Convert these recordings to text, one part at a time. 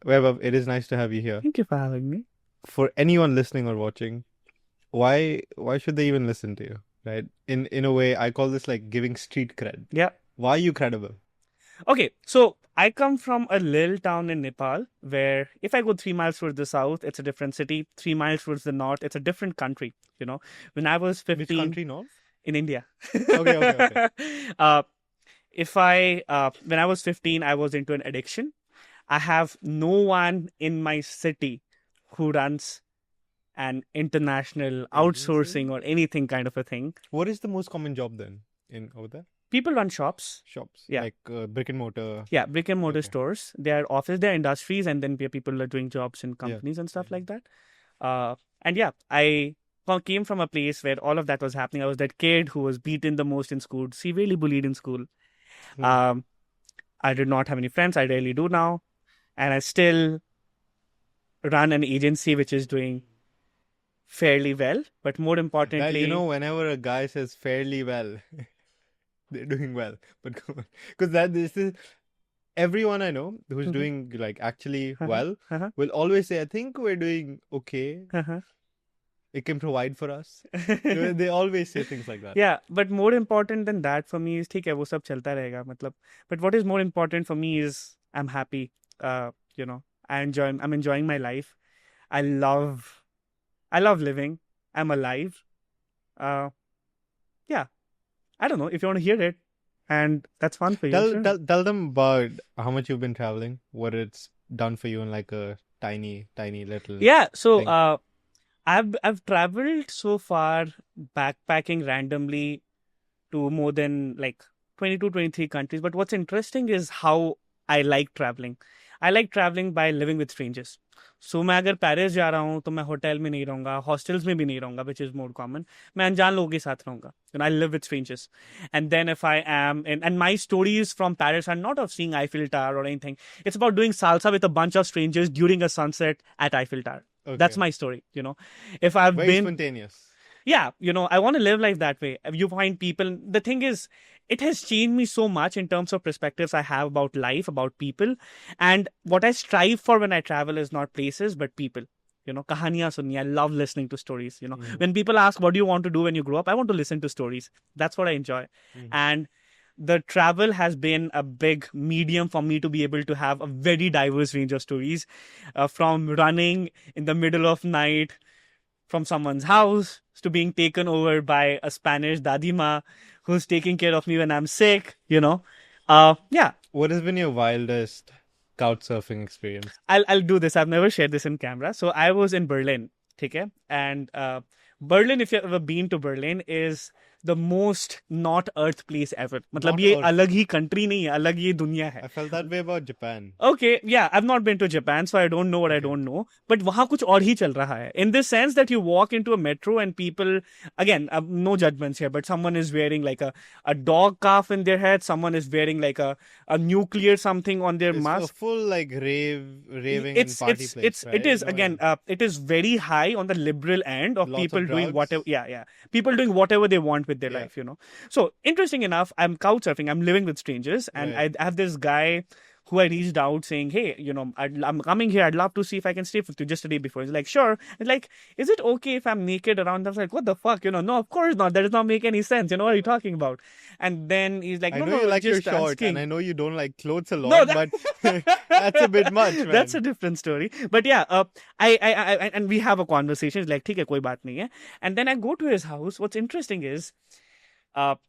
Vaibhav, it is nice to have you here. Thank you for having me. For anyone listening or watching, why should they even listen to you? Right? In a way, I call this like giving street cred. Yeah. Why are you credible? Okay, so I come from a little town in Nepal where if I go 3 miles towards the south, it's a different city. 3 miles towards the north, it's a different country. When I was Which 15 country, North? in India. Okay. uh, when I was 15, I was into an addiction. I have no one in my city who runs an international Agency? outsourcing or anything kind of a thing. What is the most common job then in over there? People run shops. Shops, Yeah. like brick and mortar. Yeah, brick and mortar Okay. stores. They are office, they are industries, and then people are doing jobs in Yeah. companies and stuff like that. And yeah, I came from a place where all of that was happening. I was that kid who was beaten the most in school, severely bullied in school. Hmm. Um, I did not have any friends. I rarely do now, and I still run an agency which is doing fairly well. But more That importantly, whenever a guy says fairly well, they're doing well. But because this is everyone I know who's Mhm. doing like actually Uh-huh, well uh-huh, will always say, I think we're doing okay. uh-huh. It can provide for us. They always say things like that. Yeah, but more important than that for me is ठीक है वो सब चलता रहेगा मतलब. But what is more important for me is I'm happy. Uh, I'm enjoying my life. I love I love living. I'm alive. Uh, yeah. I don't know if you want to hear it, and that's fun for you. Tell, Sure. tell, tell them about how much you've been traveling, what it's done for you in like a tiny little Yeah. So thing. I've traveled so far backpacking randomly to more than like 22, 23 countries. But what's interesting is how I like traveling. I like traveling by living with strangers. So मैं अगर Paris जा रहा हूँ तो मैं hotel में नहीं रहूँगा, हॉस्टल्स में भी नहीं रहूँगा, which is more common. मैं अनजान लोगों के साथ रहूँगा. I live with strangers. And then if I am and my stories from Paris are not of seeing Eiffel Tower or anything. It's about doing salsa with a bunch of strangers during a sunset at Eiffel Tower. That's Okay. my story. If I've Very been spontaneous. yeah, I want to live life that way. You find people, the thing is, it has changed me so much in terms of perspectives I have about life, about people. And what I strive for when I travel is not places, but people. Kahaniyan sunni. I love listening to stories. Mhm. When people ask, what do you want to do when you grow up? I want to listen to stories. That's what I enjoy. Mhm. And the travel has been a big medium for me to be able to have a very diverse range of stories, from running in the middle of night from someone's house to being taken over by a Spanish dadima who's taking care of me when I'm sick, yeah, What has been your wildest couchsurfing experience? I'll do this. I've never shared this in camera. So I was in Berlin, okay? And Berlin, if you've ever been to Berlin, is the most not earth place ever. मतलब Not ये Earth. अलग ही country नहीं है, अलग ये दुनिया है. I felt that way about Japan. Okay, yeah, I've not been to Japan, so I don't know what I Okay. don't know. But वहाँ कुछ और ही चल रहा है. In this sense that you walk into a metro and people, again, no judgments here, but someone is wearing like a dog calf in their head. Someone is wearing like a nuclear something on their It's a mask. full like raving and It's party it's place, it's right? it is No, again. It is very high on the liberal end of lots people of doing drugs. whatever. Yeah. People doing whatever they want with their Yeah. life. So interesting enough, I'm couchsurfing. I'm living with strangers, and Right. I have this guy who I reached out saying, hey, I'm coming here. I'd love to see if I can stay with you just a day before. He's like, sure. And like, is it okay if I'm naked around? I was like, what the fuck? No, of course not. That does not make any sense. What are you talking about? And then he's like, I no, know you no, like your just shorts, and asking. I know you don't like clothes a No, lot, but that's a bit much, man. That's a different story. But yeah, I and we have a conversation. It's like, ठीक है, कोई बात नहीं है. And then I go to his house. What's interesting is,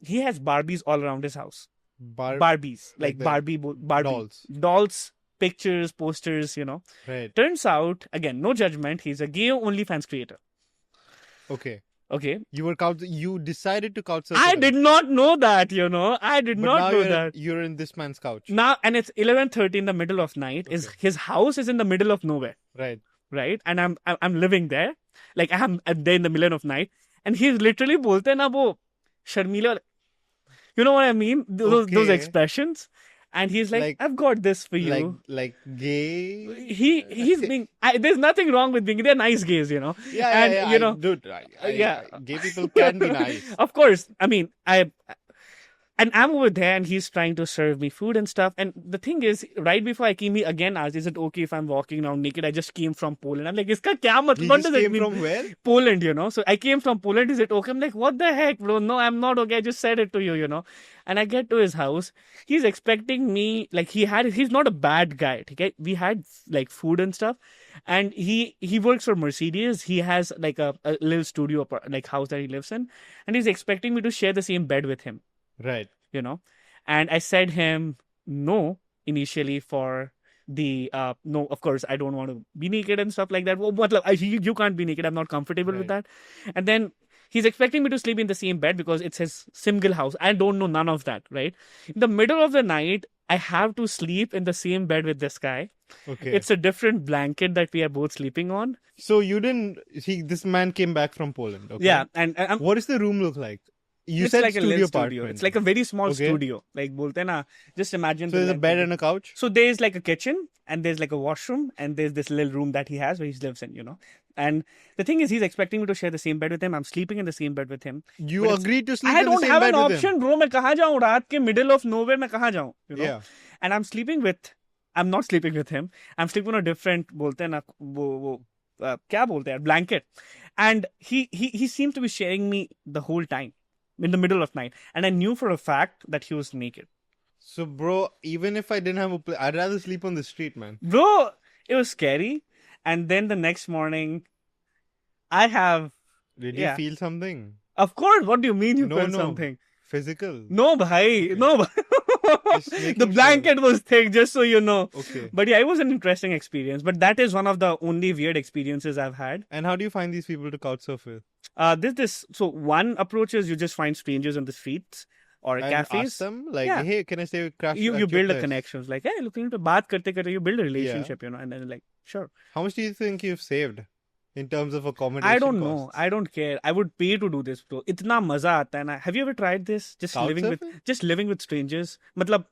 he has Barbies all around his house. Barbies, like the Barbie dolls. pictures, posters. Right. Turns out, again, no judgment. He's a gay OnlyFans creator. Okay. Okay. You decided to couchsurf. I with him, did not know that. I did but not now know you're that. you're in this man's couch. Now, and it's 11:30 in the middle of night. Is Okay. his house is in the middle of nowhere. Right. Right? And I'm living there, like I'm there in the middle of night, and he's literally बोलते हैं ना वो शर्मीला, you know what I mean? Those Okay. expressions, and he's like, I've got this for you. Like gay. He's being. There's nothing wrong with being. They're nice gays, Yeah. And Dude, yeah. gay people can be nice. Of course. I mean, And I'm over there and he's trying to serve me food and stuff. And the thing is, right before I came, he again asked, is it okay if I'm walking around naked? I just came from Poland. I'm like, iska kya matlab? He What just does it came mean? from where? Poland, So I came from Poland. Is it okay? I'm like, what the heck, bro? No, I'm not okay. I just said it to you. And I get to his house. He's expecting me, like he's not a bad guy. Okay? We had like food and stuff. And he works for Mercedes. He has like a little studio, like house that he lives in. And he's expecting me to share the same bed with him. Right. And I said him no initially for the no, of course I don't want to be naked and stuff like that. Well, but you can't be naked. I'm not comfortable with that. And then he's expecting me to sleep in the same bed because it's his single house. I don't know none of that, right? In the middle of the night, I have to sleep in the same bed with this guy. Okay. It's a different blanket that we are both sleeping on. So you didn't see this man came back from Poland. Okay. Yeah, and what does the room look like? You it's said like studio a little apartment. studio. It's like a very small Okay. studio. Like bolte na, just imagine. So there's a bed and a couch? So there's like a kitchen and there's like a washroom and there's this little room that he has where he lives in. And the thing is, he's expecting me to share the same bed with him. I'm sleeping in the same bed with him. You agreed to sleep I in the don't same have bed an with option, him. bro. मैं कहाँ जाऊँ? रात के middle of nowhere मैं कहाँ जाऊँ? Yeah. And I'm not sleeping with him. I'm sleeping on a different, बोलते हैं ना, वो क्या बोलते हैं, blanket. And he seemed to be sharing me the whole time. In the middle of night, and I knew for a fact that he was naked. So, bro, even if I didn't have a place, I'd rather sleep on the street, man. Bro, it was scary. And then the next morning, Did you feel something? Of course. What do you mean you felt something? Physical. No, bhai. Okay. No. The blanket was thick, just so you know. Okay. But yeah, it was an interesting experience. But that is one of the only weird experiences I've had. And how do you find these people to couchsurf with? So one approach is you just find strangers on the streets or cafes. Ask them, like, hey, can I stay with Crash? You build a connection. Like, hey, looking to baat karte, you build a relationship, and then like, sure. How much do you think you've saved in terms of accommodation? I don't know. I don't care. I would pay to do this, bro. Itna maza aata hai na. Have you ever tried this? Just living with strangers. Matlab,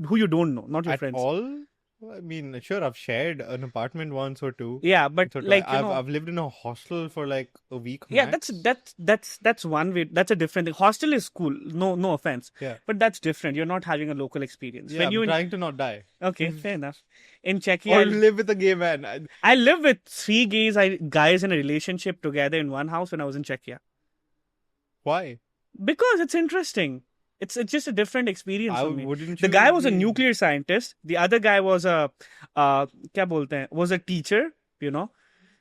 who you don't know, not your friends. At all? I mean, sure, I've shared an apartment once or two. Yeah, but like I've lived in a hostel for like a week. Yeah, max. that's one way. That's a different thing. Hostel is cool. No offense. Yeah. But that's different. You're not having a local experience. Yeah, I'm trying to not die. Okay, fair enough. In Czechia, or live with a gay man. I live with 3 guys in a relationship together in one house when I was in Czechia. Why? Because it's interesting. It's just a different experience for me. The guy was a nuclear scientist. The other guy was a teacher,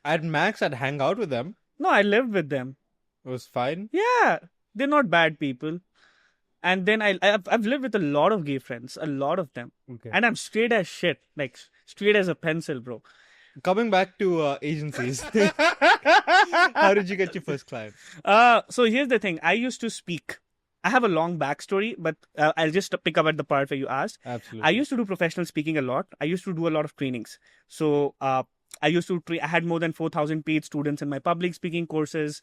At max, I'd hang out with them. No, I lived with them. It was fine. Yeah, they're not bad people. And then I've lived with a lot of gay friends, a lot of them. Okay. And I'm straight as shit, like straight as a pencil, bro. Coming back to agencies, how did you get your first client? So here's the thing. I used to speak. I have a long backstory, but I'll just pick up at the part where you asked. Absolutely. I used to do professional speaking a lot. I used to do a lot of trainings. So I had more than 4,000 paid students in my public speaking courses.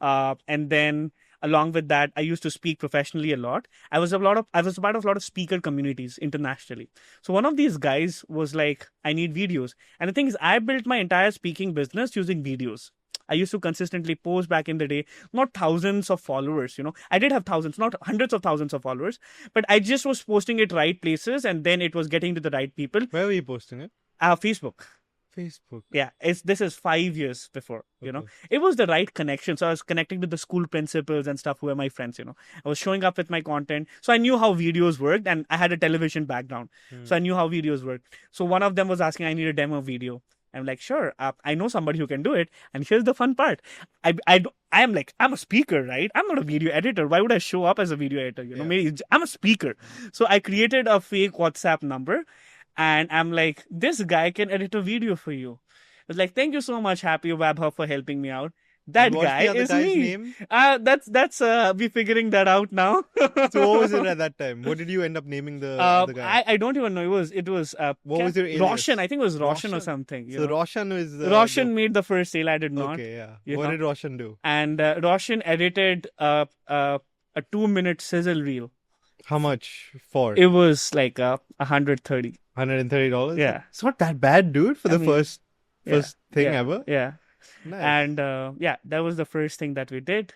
And then along with that, I used to speak professionally a lot. I was a part of a lot of speaker communities internationally. So one of these guys was like, I need videos. And the thing is, I built my entire speaking business using videos. I used to consistently post back in the day, not thousands of followers, I did have thousands, not hundreds of thousands of followers, but I just was posting it right places and then it was getting to the right people. Where were you posting it? Facebook. Yeah, this is 5 years before, It was the right connection. So I was connecting with the school principals and stuff who were my friends, I was showing up with my content. So I knew how videos worked and I had a television background. So I knew how videos worked. So one of them was asking, I need a demo video. I'm like, sure, I know somebody who can do it. And here's the fun part. I'm a speaker, right? I'm not a video editor. Why would I show up as a video editor? Maybe I'm a speaker. So I created a fake WhatsApp number and I'm like, this guy can edit a video for you. I was like, thank you so much, Happy Vaibhav, for helping me out. That guy is me. Name? That's we figuring that out now. So what was it at that time? What did you end up naming the guy? I don't even know. It was what was your alias? Roshan. I think it was Roshan or something. So Roshan is Roshan made the first sale. I did not. Okay, yeah. What did Roshan do? And Roshan edited a 2-minute sizzle reel. How much for? It was like $130. $130? Yeah. It's not that bad, dude, for the first thing ever. Yeah. Nice. And that was the first thing that we did.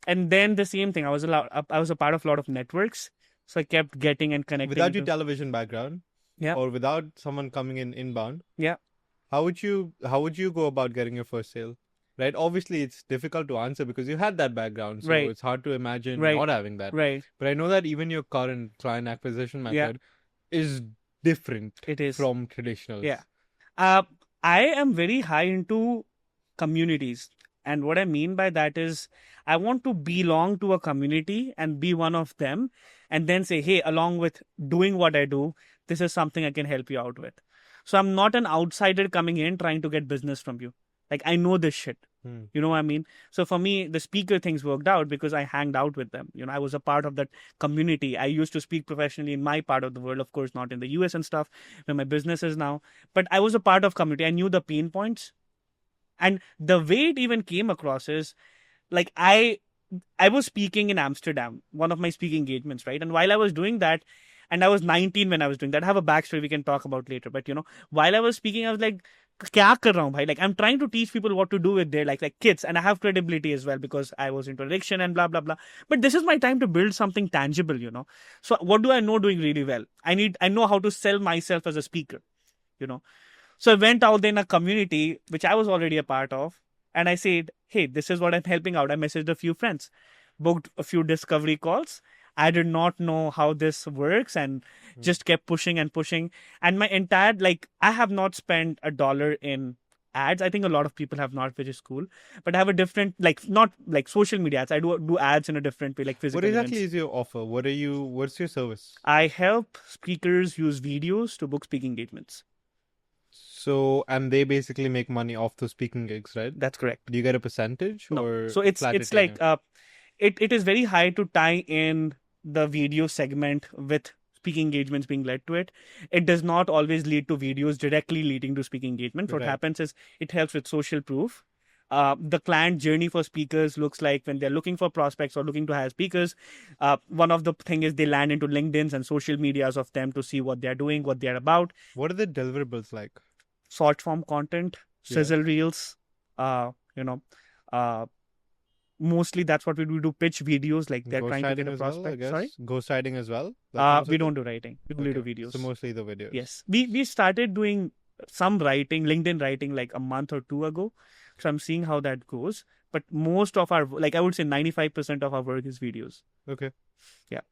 And then the same thing. I was a part of a lot of networks. So I kept getting and connecting. Without your television background, Yeah. or without someone coming in inbound, Yeah. how would you go about getting your first sale? Right? Obviously, it's difficult to answer because you had that background, so Right. it's hard to imagine Right. not having that. Right. But I know that even your current client acquisition Yeah. method is different It is. from traditional. Yeah. I am very high into communities. And what I mean by that is I want to belong to a community and be one of them, and then say, hey, along with doing what I do, this is something I can help you out with. So I'm not an outsider coming in trying to get business from you. Like, I know this shit. You know what I mean? So for me, the speaker things worked out because I hanged out with them. You know, I was a part of that community. I used to speak professionally in my part of the world, of course, not in the US and stuff, where my business is now. But I was a part of community. I knew the pain points. And the way it even came across is like I was speaking in Amsterdam, one of my speaking engagements, right? And while I was doing that, and I was 19 when I was doing that. I have a backstory we can talk about later. But you know, while I was speaking, I was like, kya kar raha hu, bhai? Like, I'm trying to teach people what to do with their like kids, and I have credibility as well because I was into addiction and blah blah blah. But this is my time to build something tangible, you know. So what do I know doing really well? I know how to sell myself as a speaker, you know. So I went out there in a community which I was already a part of, and I said, hey, this is what I'm helping out. I messaged a few friends, booked a few discovery calls. I did not know how this works and just kept pushing and pushing. And my entire, like, I have not spent $1 in ads. I think a lot of people have not, which is cool. But I have a different, like, not like social media ads. I do ads in a different way, like physical What exactly events. is your offer? What's your service? I help speakers use videos to book speaking engagements. So, and they basically make money off the speaking gigs, right? That's correct. Do you get a percentage? No. Or So it's flat like retainer? it is very high to tie in the video segment with speaking engagements being led to it. It does not always lead to videos directly leading to speaking engagements. What Right. happens is it helps with social proof. The client journey for speakers looks like when they're looking for prospects or looking to hire speakers. One of the thing is they land into LinkedIn's and social medias of them to see what they're doing, what they're about. What are the deliverables like? Short form content, sizzle reels, mostly that's what we do pitch videos, like they're trying to get a prospect. Sorry? Ghostwriting as well? We don't do writing. We only do videos. So mostly the videos. Yes. We started doing some writing, LinkedIn writing, like a month or two ago. So I'm seeing how that goes. But most of our, like I would say 95% of our work is videos. Okay. Yeah.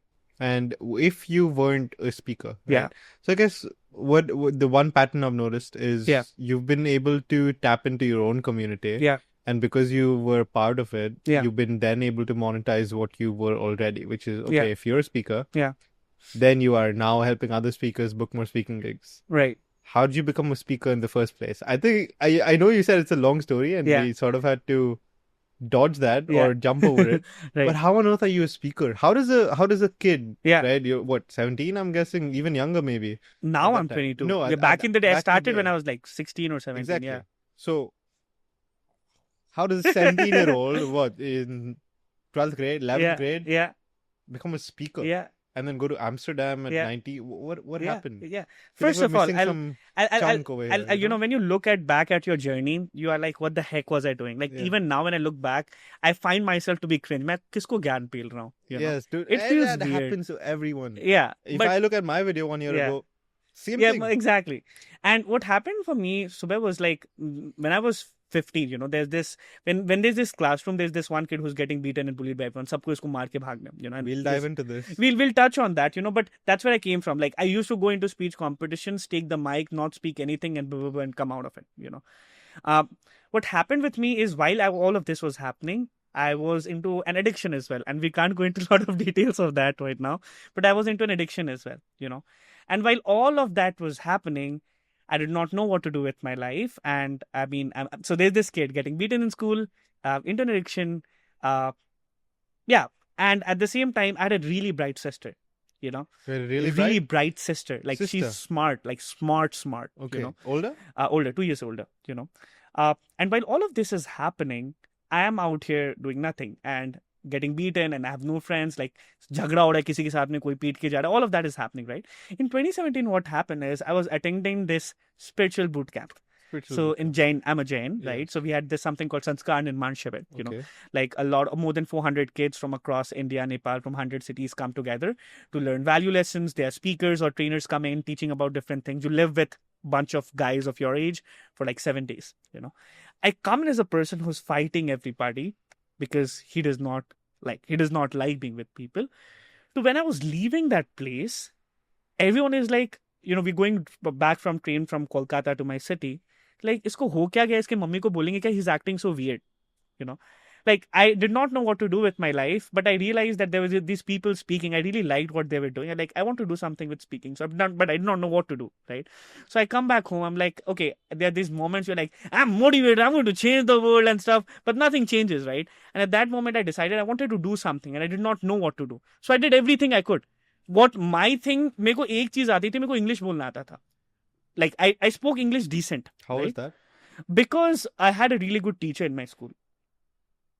And if you weren't a speaker, right? Yeah. So I guess what the one pattern I've noticed is you've been able to tap into your own community. Yeah. And because you were part of it, Yeah. you've been then able to monetize what you were already, which is, okay, if you're a speaker, yeah, then you are now helping other speakers book more speaking gigs. Right. How did you become a speaker in the first place? I think, I know you said it's a long story and we sort of had to dodge that or jump over it. Right. But how on earth are you a speaker? How does a kid, Yeah. right? You're what, 17, I'm guessing, even younger maybe. Now I'm 22. No, back in the day, I started when I was like 16 or 17. Exactly. Yeah. So how does a 17-year-old, what, in 12th grade, 11th grade, become a speaker? Yeah. And then go to Amsterdam at 90? What happened? Yeah. First of all, I'll you know, when you look back at your journey, you are like, what the heck was I doing? Like, even now when I look back, I find myself to be cringe. मैं किसको ज्ञान पेल रहा हूँ? Yes, dude. It feels that weird. happens to everyone. Yeah. If I look at my video 1 year ago, same thing. Yeah, exactly. And what happened for me, Subah, was like, when I was 15, you know, there's this, when there's this classroom, there's this one kid who's getting beaten and bullied by everyone. Sabko isko maar ke bhagna, you know. We'll dive into this. We'll touch on that, you know, but that's where I came from. Like, I used to go into speech competitions, take the mic, not speak anything and blah, blah, blah, and come out of it, you know. What happened with me is while all of this was happening, I was into an addiction as well. And we can't go into a lot of details of that right now, but I was into an addiction as well, you know. And while all of that was happening, I did not know what to do with my life. And I mean, so there's this kid getting beaten in school, into an addiction. And at the same time, I had a really bright sister, you know. Really bright sister. Like, she's smart, like smart. Okay. You know? Older? Older, 2 years older, you know. And while all of this is happening, I am out here doing nothing and getting beaten, and I have no friends. Like, झगड़ा हो रहा है किसी के साथ में, कोई पीट के जा रहा है. All of that is happening, right? In 2017, what happened is I was attending this spiritual boot camp. Spiritual So boot in camp. Jain, I'm a Jain, Yeah. right? So we had this something called Sanskar and Manshibit, Okay. like more than 400 kids from across India, Nepal, from 100 cities come together to learn value lessons. There are speakers or trainers come in teaching about different things. You live with a bunch of guys of your age for like 7 days, I come in as a person who's fighting everybody because he does not like being with people. So when I was leaving that place, everyone is like, we're going back from train from Kolkata to my city. Like, isko ho kya gaya? Iske mummy ko bolenge kya? He's acting so weird, you know. Like, I did not know what to do with my life, but I realized that there was these people speaking. I really liked what they were doing. I want to do something with speaking. But I did not know what to do, right? So I come back home. I'm like, okay, there are these moments where like, I'm motivated. I'm going to change the world and stuff, but nothing changes, right? And at that moment, I decided I wanted to do something and I did not know what to do. So I did everything I could. What my thing, मेरे को एक चीज आती थी, मेरे को English बोलना आता था. Like, I spoke English decent. How was right? that? Because I had a really good teacher in my school.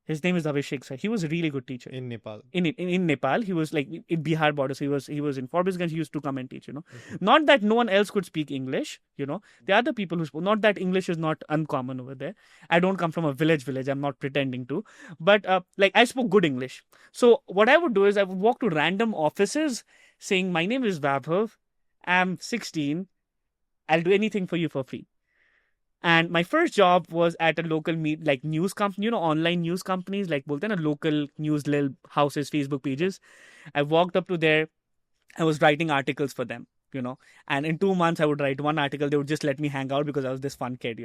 His name is Abhishek sir. He was a really good teacher. In Nepal. In Nepal, he was like in Bihar borders. He was in Forbesganj. He used to come and teach. Okay. Not that no one else could speak English. There are other people who spoke. Not that English is not uncommon over there. I don't come from a village. I'm not pretending to. But like I spoke good English. So what I would do is I would walk to random offices saying, "My name is Vaibhav. I'm 16. I'll do anything for you for free." And my first job was at a local news company, online news companies, like bolte na local news little houses, Facebook pages. I walked up to there. I was writing articles for them, and in 2 months I would write one article. They would just let me hang out because I was this fun kid,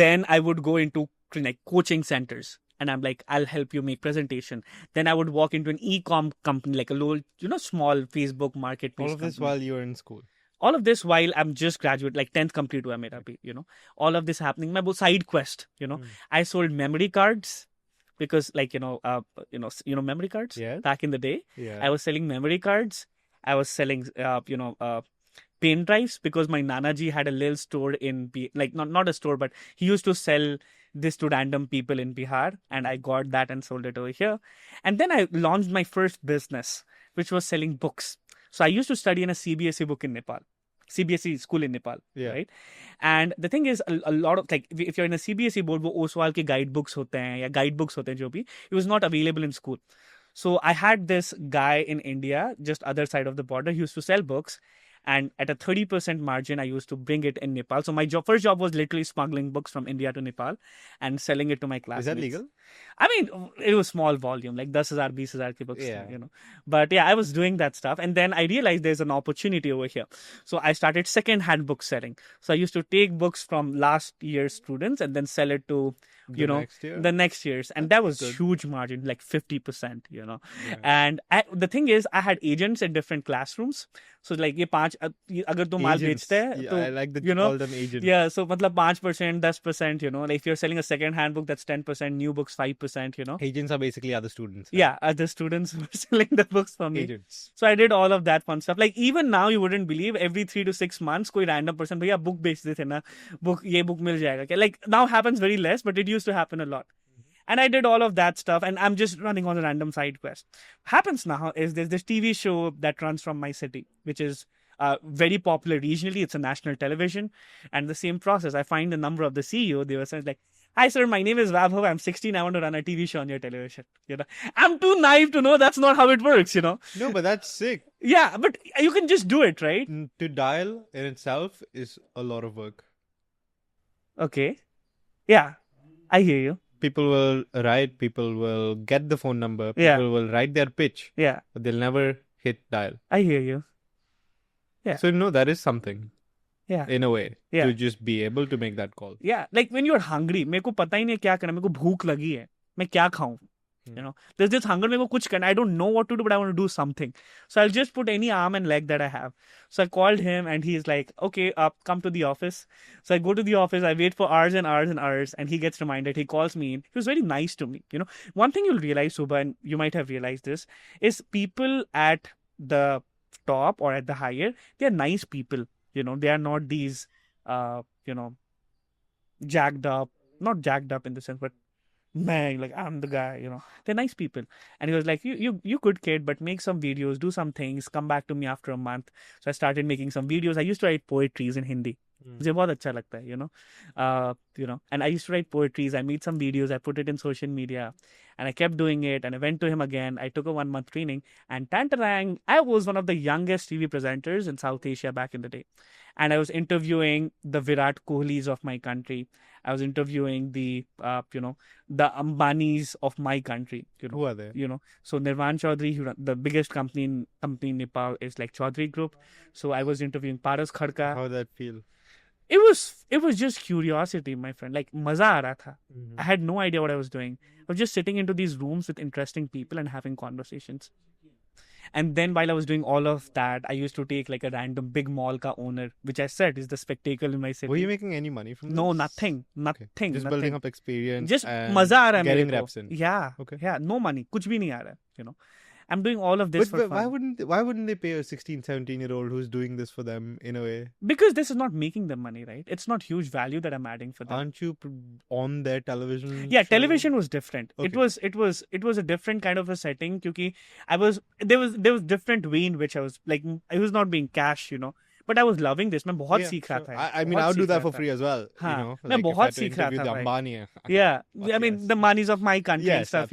Then I would go into like coaching centers. And I'm like, I'll help you make presentation. Then I would walk into an e-com company, like a little, small Facebook marketplace. All of this while you were in school. All of this while I'm just graduate, like 10th complete hua mera bhi, all of this happening. My side quest, I sold memory cards because like, memory cards back in the day. Yeah. I was selling memory cards. I was selling, pen drives because my Nanaji had a little store in, like not a store, but he used to sell this to random people in Bihar. And I got that and sold it over here. And then I launched my first business, which was selling books. So I used to study in a CBSE book in Nepal, CBSE school in Nepal, right? And the thing is, a lot of like, if you're in a CBSE board, wo Oswal ke guide books hote hain ya guide books hote hain jo bhi, it was not available in school. So I had this guy in India, just other side of the border, he used to sell books. And at a 30% margin, I used to bring it in Nepal. So my first job was literally smuggling books from India to Nepal and selling it to my classmates. Is that legal? I mean, it was small volume, like 10,000, 20,000 ke books, But yeah, I was doing that stuff. And then I realized there's an opportunity over here. So I started second-hand book selling. So I used to take books from last year's students and then sell it to, the next year's. And that was huge margin, like 50%, And the thing is, I had agents in different classrooms. So like, agar tu maal bechte hai, I like that you call them agents. Yeah, so matlab 5%, 10%, like if you're selling a second-hand book, that's 10%, new books 5%, Agents are basically other students. Right? Yeah, other students were selling the books for me. Agents. So I did all of that fun stuff. Like even now, you wouldn't believe, every 3 to 6 months, koi random person, bhaiya book bech de the na, ye book mil jayega. Like now happens very less, but it used to happen a lot. And I did all of that stuff, and I'm just running on a random side quest. Happens now is there's this TV show that runs from my city, which is very popular regionally. It's a national television. And the same process, I find the number of the CEO. They were saying like, "Hi sir, my name is Vaibhav. I'm 16. I want to run a TV show on your television." I'm too naive to know that's not how it works. No, but that's sick. Yeah, but you can just do it, right? To dial in itself is a lot of work. Okay. Yeah, I hear you. People will write, people will get the phone number, people will write their pitch, but they'll never hit dial. I hear you. Yeah. So, that is something. Yeah. In a way, to just be able to make that call. Yeah, like when you're hungry, मेरे को पता ही नहीं क्या करना, मेरे को भूख लगी है, मैं क्या खाऊं? There's this hunger, मेरे को कुछ करना, I don't know what to do, but I want to do something. So I'll just put any arm and leg that I have. So I called him and he's like, "Okay, come to the office." So I go to the office, I wait for hours and hours and hours, and he gets reminded, he calls me in. He was very nice to me. One thing you'll realize, Subah, and you might have realized this, is people at the top or at the higher, they're nice people. They are not these, jacked up, not jacked up in the sense, but man, like I'm the guy, they're nice people. And he was like, you good kid, but make some videos, do some things, come back to me after a month. So I started making some videos. I used to write poetries in Hindi, मुझे बहुत अच्छा लगता है, and I used to write poetries. I made some videos, I put it in social media, and I kept doing it. And I went to him again. I took a 1 month training, and tantarang, I was one of the youngest TV presenters in South Asia back in the day. And I was interviewing the Virat Kohlis of my country. I was interviewing the Ambanis of my country. Who are they? So Nirvan Chaudhary, the biggest company in Nepal is like Chaudhary Group. So I was interviewing Paras Khadka. How did that feel? It was just curiosity, my friend. Like maza aa raha tha. Mm-hmm. I had no idea what I was doing. I was just sitting into these rooms with interesting people and having conversations. And then while I was doing all of that, I used to take like a random big mall ka owner, which I said is the spectacle in my city. Were you making any money from this? No, nothing. Okay. Just building up experience. Just and maza aa raha hai getting mere ko. reps in. Yeah. Okay. Yeah. No money. Kuch bhi nahi aa raha. I'm doing all of this for fun. Why wouldn't they pay a 16, 17-year-old who's doing this for them in a way? Because this is not making them money, right? It's not huge value that I'm adding for them. Aren't you on their television? Yeah, show? television was different. Okay. It was a different kind of a setting. Because there was different way in which I was like, I was not being cash, But I was loving this. मैं बहुत सीख रहा था. I mean, I would do that for free as well. हाँ, मैं बहुत सीख रहा था भाई. Yeah, I mean the Manis of my country and stuff,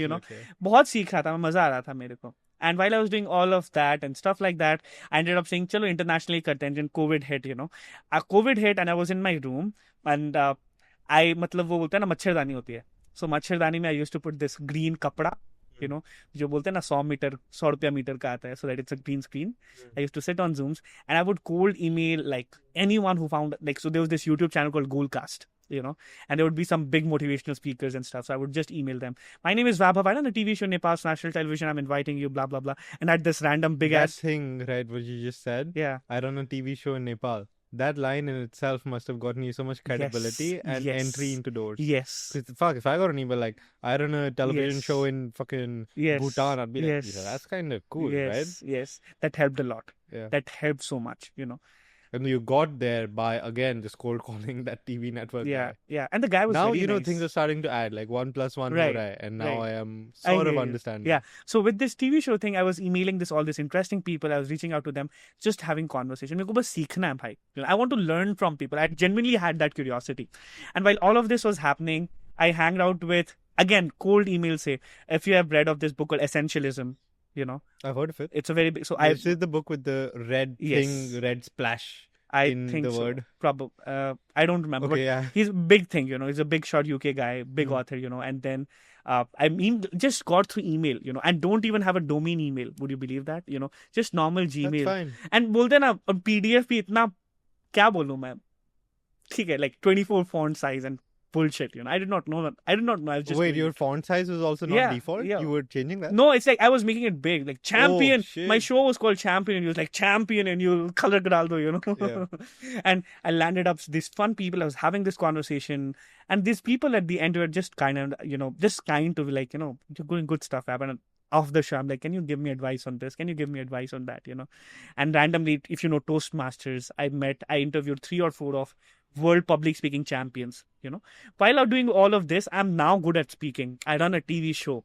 बहुत सीख रहा था, मजा आ रहा था मेरे को. And while I was doing all of that and stuff like that, I ended up saying, chalo, internationally करते हैं. Then COVID hit, COVID hit and I was in my room and मतलब वो बोलते हैं ना मच्छरदानी होती है. So मच्छरदानी में I used to put this green कपड़ा, जो बोलते हैं ना 100 रुपया मीटर का आता है, so that it's a green screen. I used to sit on Zooms and I would cold email like anyone who found, like, so there was this YouTube channel called Goalcast, and there would be some big motivational speakers and stuff. So I would just email them. My name is Vaibhav. I'm on a TV show Nepal's national television. I'm inviting you, blah, blah, blah. And at this random big ass thing, right, what you just said. Yeah. I run a TV show in Nepal. That line in itself must have gotten you so much credibility and entry into doors. Yes. Fuck, if I got an email like, I run a television show in fucking Bhutan, I'd be like, yeah, that's kind of cool, right? Yes. That helped a lot. Yeah. That helped so much, And you got there by, again, just cold calling that TV network guy. Yeah. And the guy was now, very nice. things are starting to add, like 1 + 1 right. And now I am sort of understanding. Yeah. So with this TV show thing, I was emailing all this interesting people. I was reaching out to them, just having conversation. मेरे को बस सीखना है भाई. I want to learn from people. I genuinely had that curiosity. And while all of this was happening, I hanged out with, again, cold emails say, if you have read of this book called Essentialism, I've heard of it. It's a very big, so this is the book with the red thing, red splash. I in think the so. word. Probably. I don't remember. Okay, yeah. He's a big thing, He's a big shot UK guy, big author, And then, I mean, just got through email, and don't even have a domain email. Would you believe that? Just normal Gmail. That's fine. And बोलते ना, on PDF भी इतना, क्या बोलूं मैं? ठीक है, like 24 font size and bullshit, I did not know that. I was just wait, your font size was also not default? Yeah. You were changing that? No, it's like I was making it big, like Champion. Oh, my show was called Champion, and he was like Champion, and you color graldo, Yeah. And I landed up these fun people. I was having this conversation, and these people at the end were just kind of, just kind to be like, you're doing good stuff happened. Off the show, I'm like, can you give me advice on this? Can you give me advice on that? And randomly, if you know Toastmasters, I interviewed 3 or 4 of world public speaking champions, While I'm doing all of this, I'm now good at speaking. I run a TV show,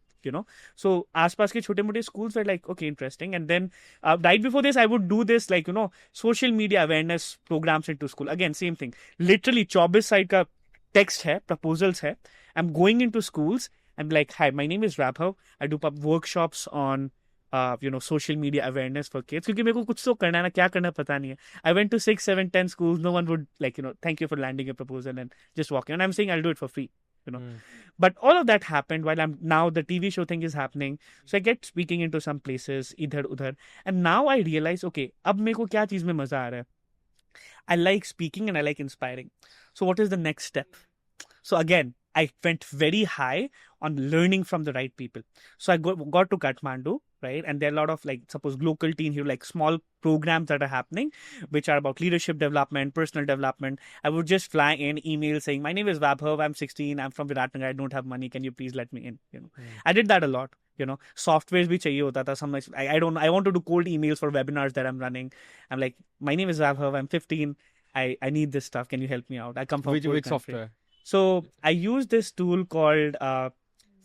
So, आसपास के छोटे-मोटे schools were like, okay, interesting. And then, right before this, I would do this, like, social media awareness programs into school. Again, same thing. Literally, 24 side का text hai, proposals hai. I'm going into schools. I'm like, hi, my name is Vaibhav. I do workshops on, social media awareness for kids. क्योंकि मेरे को कुछ तो करना है ना, क्या करना पता नहीं है. I went to 6, 7, 10 schools. No one would like, thank you for landing a proposal and just walking. And I'm saying I'll do it for free, But all of that happened while now the TV show thing is happening. So I get speaking into some places, idhar udhar. And now I realize, okay, अब मेरे को क्या चीज में मजा आ रहा है. I like speaking and I like inspiring. So what is the next step? So again, I went very high on learning from the right people. So I got to Kathmandu, right? And there are a lot of, like, suppose local teen here, like small programs that are happening, which are about leadership development, personal development. I would just fly in, email saying, my name is Vaibhav, I'm 16, I'm from Viratnagar, I don't have money, can you please let me in? I did that a lot. Softwares bhi chahiye hota tha. Some, I want to do cold emails for webinars that I'm running. I'm like, my name is Vaibhav, I'm 15, I need this stuff, can you help me out? I come from which software? So I use this tool called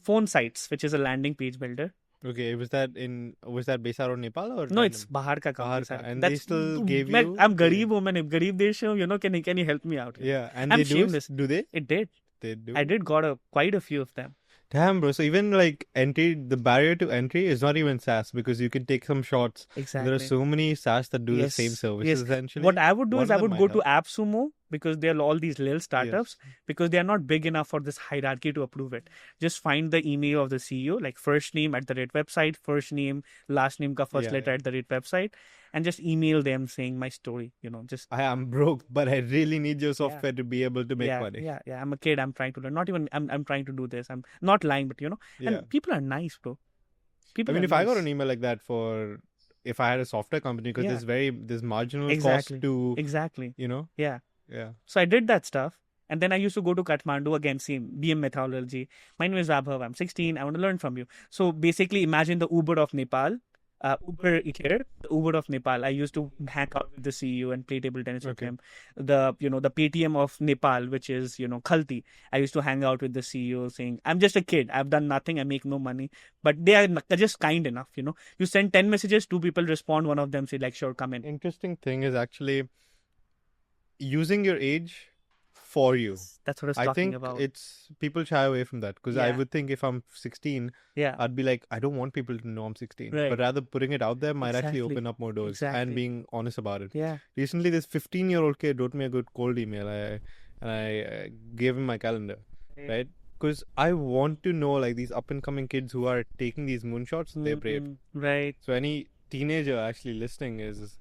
Phone Sites, which is a landing page builder. Okay, was that based out of Nepal or No, it's random? Bahar ka company. Bahar ka. Sir. And they That's still gave मैं you I'm गरीब हूँ मैंने गरीब देश से हूँ, you know, can you help me out? You know? yeah, and I'm they shameless. do they? It did. They do. I did got quite a few of them. Damn, bro. So even like the barrier to entry is not even SaaS because you can take some shots. There are Exactly. so many SaaS that do the same Yes. services Yes. essentially. What I would do One is of I them would might go to help. AppSumo because they're all these little startups Yes. because they are not big enough for this hierarchy to approve it. Just find the email of the CEO, like first name at the rate website, first name, last name ka first Yeah, letter yeah. at the rate website, and just email them saying my story. You know, just I am broke, but I really need your yeah. software to be able to make Yeah, money. yeah. I'm a kid. I'm trying to learn. Not even. I'm trying to do this. I'm not lying, but you know. Yeah. And people are nice, bro. I People mean, are if I got an nice. email like that if I had a software company, because Yeah, there's marginal cost exactly. to, Exactly. you know, Yeah. yeah. So I did that stuff. And then I used to go to Kathmandu again, same BM methodology. My name is Vaibhav. I'm 16. I want to learn from you. So basically, imagine the Uber of Nepal. Uber here, the Uber of Nepal. I used to hang out with the CEO and play table tennis with Okay. him. The Paytm of Nepal, which is Khalti. I used to hang out with the CEO, saying, "I'm just a kid. I've done nothing. I make no money." But they are just kind enough. You send 10 messages, 2 people respond. One of them say, like, "Sure, come in." Interesting thing is actually using your age for you. That's what I was I talking think about. it's people shy away from that because I Yeah. would think if I'm 16, Yeah. I'd be like, I don't want people to know I'm 16. Right. But rather putting it out there might actually Exactly. open up more doors Exactly. and being honest about it. Yeah. Recently, this 15-year-old kid wrote me a good cold email. I gave him my calendar, right? Because I want to know like these up and coming kids who are taking these moonshots, they're brave. Right. So any teenager actually listening is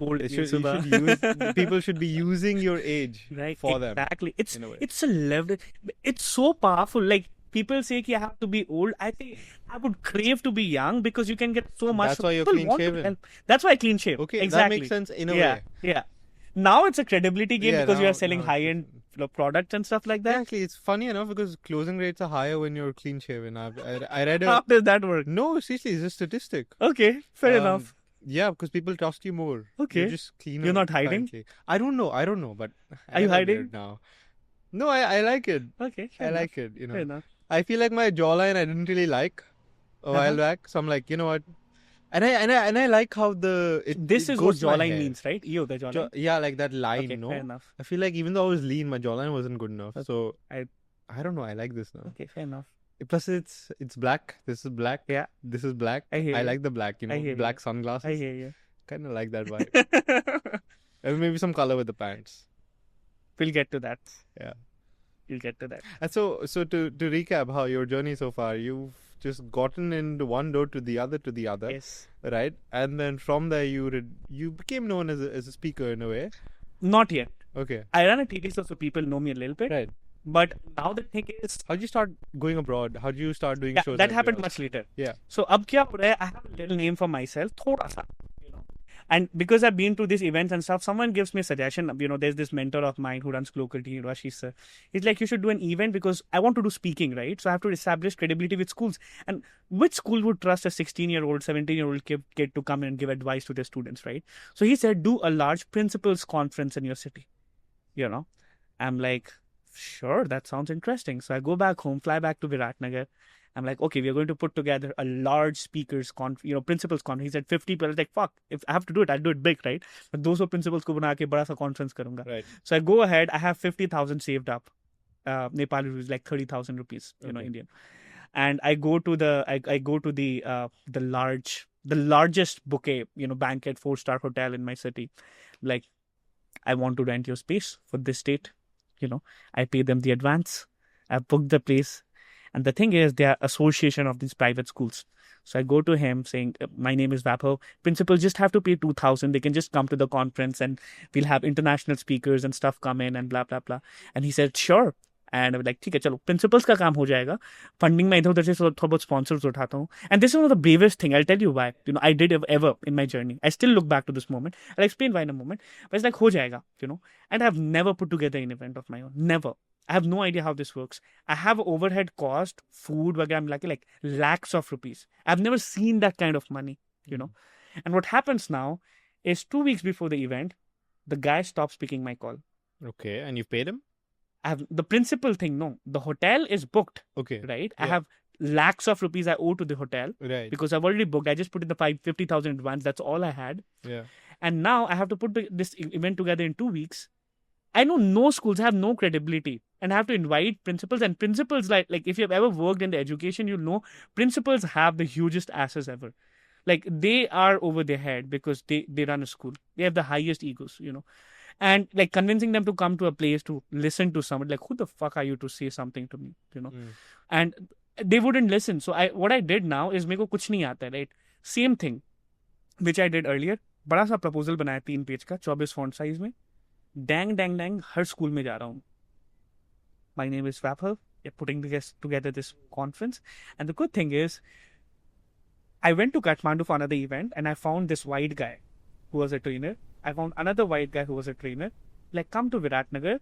Old it you, should, you Subah. should use people should be using your age Right. for them Exactly. in a way. It's a level. It's so powerful. Like people say, "I have to be old." I think I would crave to be young because you can get so much. That's why you're People clean want to shaven. help. That's why I clean shave. Okay, Exactly. that makes sense in a Yeah. way. Yeah. Now it's a credibility game Yeah, because you now are selling it's high-end different. products and stuff like Yeah, that. actually, it's funny enough because closing rates are higher when you're clean shaven. I read How a does that work? no, seriously, it's a statistic. Okay, fair enough. Yeah, because people trust you more. Okay. You're just cleaner. You're not hiding? Currently. I don't know, but Are you I have a hiding? beard now. No, I like it. Okay, I fair enough. like it. Fair enough. I feel like my jawline I didn't really like a while back, so I'm like, you know what? And I like how This it is what goes to my jawline hair. means, right? You, the jawline. Yeah, like that line. Okay, No, fair enough. I feel like even though I was lean, my jawline wasn't good enough. Okay. So I don't know. I like this now. Okay, fair enough. Plus, it's black. This is black. Yeah. This is black. I hear you. like the black. I hear black you. sunglasses. I hear you. Kind of like that vibe. And maybe some color with the pants. We'll get to that. Yeah. We'll get to that. And so to recap how your journey so far, you've just gotten into one door to the other, Yes. right? And then from there, you became known as a speaker in a way. Not yet. Okay. I run a TV show, so people know me a little bit. Right. But now the thing is, How'd you start going abroad? How'd you start doing shows? that happened abroad? much later. Yeah. So अब क्या हो रहा है? I have a little name for myself, थोड़ा सा. And because I've been to these events and stuff, someone gives me a suggestion. There's this mentor of mine who runs Global Team, Rashish sir. He's like, you should do an event because I want to do speaking, right? So I have to establish credibility with schools. And which school would trust a 16-year-old, 17-year-old kid to come and give advice to their students, right? So he said, do a large principals conference in your city. I'm like, sure, that sounds interesting. So I go back home, fly back to Viratnagar. I'm like, okay, we are going to put together a large speakers principals conference. He said 50 people. I was like, fuck, if I have to do it, I'll do it big, right? But those principals ko bana ke bada sa conference karunga. Right. So I go ahead. I have 50,000 saved up. Nepali rupees, like 30,000 rupees, Indian. And I go to the largest bouquet, banquet 4-star hotel in my city. Like, I want to rent your space for this date. I pay them the advance. I booked the place. And the thing is, they are association of these private schools. So I go to him saying, my name is Vaibhav. Principal just have to pay 2,000. They can just come to the conference and we'll have international speakers and stuff come in and blah, blah, blah. And he said, sure. And I was like, ठीक है चलो principals का काम हो जाएगा. Funding मैं इधर उधर से थोड़ा बहुत sponsors उठाता हूँ. And this is one of the bravest thing. I'll tell you why. I did ever in my journey. I still look back to this moment. I'll explain why in a moment. But it's like हो जाएगा, And I've never put together an event of my own. Never. I have no idea how this works. I have overhead cost, food, वगैरह I'm like lakhs of rupees. I've never seen that kind of money, And what happens now is 2 weeks before the event, the guy stops picking my call. Okay, and you've paid him? I have the principal thing. No, the hotel is booked. Okay. Right. Yeah. I have lakhs of rupees I owe to the hotel Right. because I've already booked. I just put in the 50,000 advance. That's all I had. Yeah. And now I have to put this event together in 2 weeks. I know no schools have no credibility, and I have to invite principals. And principals, like if you've ever worked in the education, you know principals have the hugest asses ever. Like they are over their head because they run a school. They have the highest egos, you know. And like convincing them to come to a place to listen to someone, like who the fuck are you to say something to me, you know? And they wouldn't listen. So what I did now is मेरे को कुछ नहीं आता, right? Same thing which I did earlier. बड़ा सा proposal बनाया 3 page का 24 font size में, डैंग हर स्कूल में जा रहा हूँ. My name is Vaibhav. We're putting together this conference, and the good thing is I went to Kathmandu for another event, and I found this white guy who was a trainer. I found another white guy who was a trainer. Like, come to Viratnagar,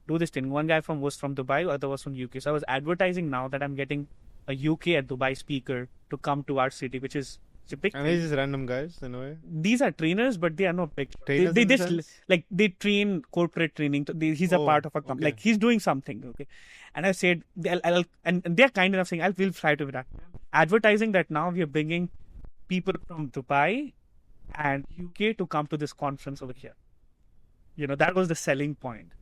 do this thing. One guy was from Dubai, other was from UK. So I was advertising now that I'm getting a UK and Dubai speaker to come to our city, which is a big And thing. these random guys in a way. These are trainers, but they are not big. Trainers They in the just sense? like they train corporate training. He's a Oh, part of a company. okay. Like he's doing something. Okay, and I said, and they're kind enough saying, we'll fly to Virat. Advertising that now we are bringing people from Dubai and UK to come to this conference over here. You know, that was the selling point.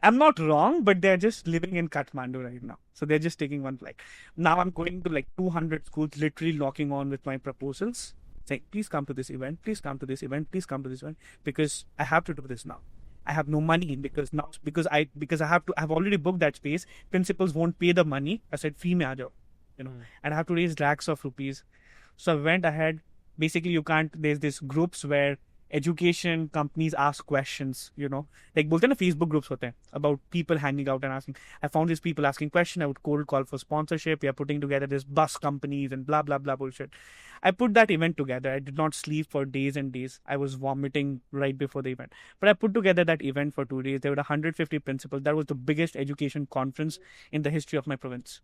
I'm not wrong, but they're just living in Kathmandu right now. So they're just taking one flight. Now I'm going to like 200 schools, literally knocking on with my proposals, saying, please come to this event, please come to this event, please come to this event, because I have to do this now. I have no money because I've already booked that space. Principals won't pay the money. I said, fee mein aa jao, you know, and I have to raise lakhs of rupees. So I went ahead. Basically, you can't, there's these groups where education companies ask questions, you know, like bolte na Facebook groups hote hain about people hanging out and asking. I found these people asking questions. I would cold call for sponsorship. We are putting together this bus companies and blah blah blah bullshit. I put that event together. I did not sleep for days and days. I was vomiting right before the event, but I put together that event for 2 days. There were 150 principals. That was the biggest education conference in the history of my province.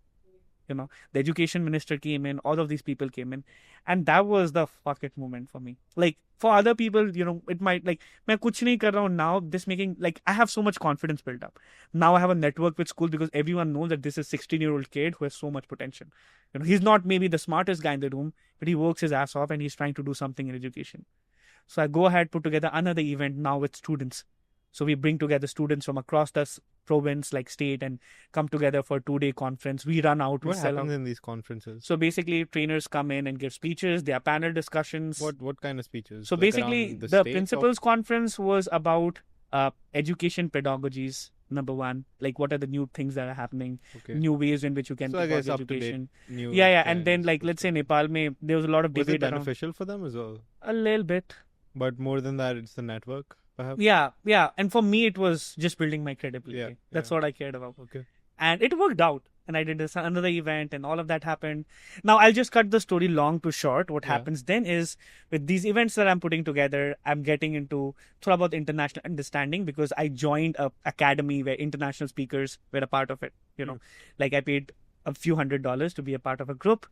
You know, the education minister came in, all of these people came in, and that was the fuck it moment for me. Like for other people, you know, it might like, मैं कुछ नहीं कर रहा हूँ now. This making like I have so much confidence built up. Now I have a network with school because everyone knows that this is a 16-year-old kid who has so much potential. You know, he's not maybe the smartest guy in the room, but he works his ass off and he's trying to do something in education. So I go ahead, put together another event now with students. So we bring together students from across the province, like state, and come together for a 2-day conference. We run out. What happens in these conferences? So basically, trainers come in and give speeches. There are panel discussions. What kind of speeches? So Like basically, around the state principals' conference was about education pedagogies. Number one, like what are the new things that are happening, new ways in which you can So I guess pedagogy up to date education. new Yeah, and then trends. like let's say Nepal, there was a lot of Was it debate around. beneficial for them as well? A little bit. But more than that, it's the network, perhaps. Yeah. And for me, it was just building my credibility. Yeah, That's what I cared about. Okay. And it worked out. And I did another event and all of that happened. Now, I'll just cut the story long to short. What happens then is with these events that I'm putting together, I'm getting into thought about international understanding because I joined a academy where international speakers were a part of it. You know, like I paid a few $100s to be a part of a group.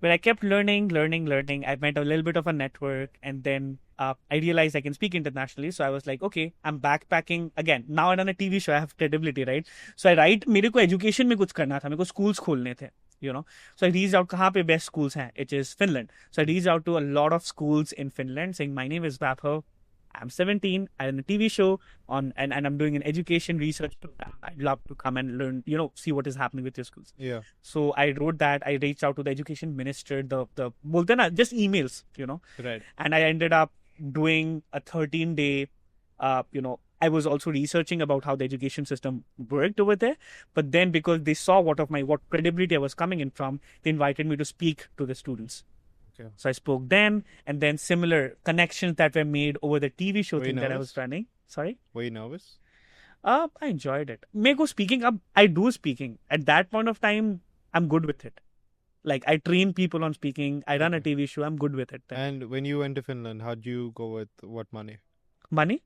But I kept learning. I met a little bit of a network, and then I realized I can speak internationally. So I was like, okay, I'm backpacking again. Now I run a TV show. I have credibility, right? So I write. मेरे को education में कुछ करना था. मेरे को schools खोलने थे, you know. So I reached out. कहाँ पे best schools हैं? It is Finland. So I reached out to a lot of schools in Finland, saying, my name is Vaibhav. I'm 17. I run a TV show and I'm doing an education research program. I'd love to come and learn, you know, see what is happening with your schools. Yeah. So I wrote that. I reached out to the education minister, bolte na, just emails, you know. Right. And I ended up doing a 13-day, you know, I was also researching about how the education system worked over there. But then because they saw what credibility I was coming in from, they invited me to speak to the students. Okay. So I spoke then, and then similar connections that were made over the TV show thing that I was running. Sorry? Were you nervous? I enjoyed it. Meko speaking up, I do speaking. At that point of time, I'm good with it. Like I train people on speaking. I run a TV show. I'm good with it. And when you went to Finland, how'd you go with what money? Money?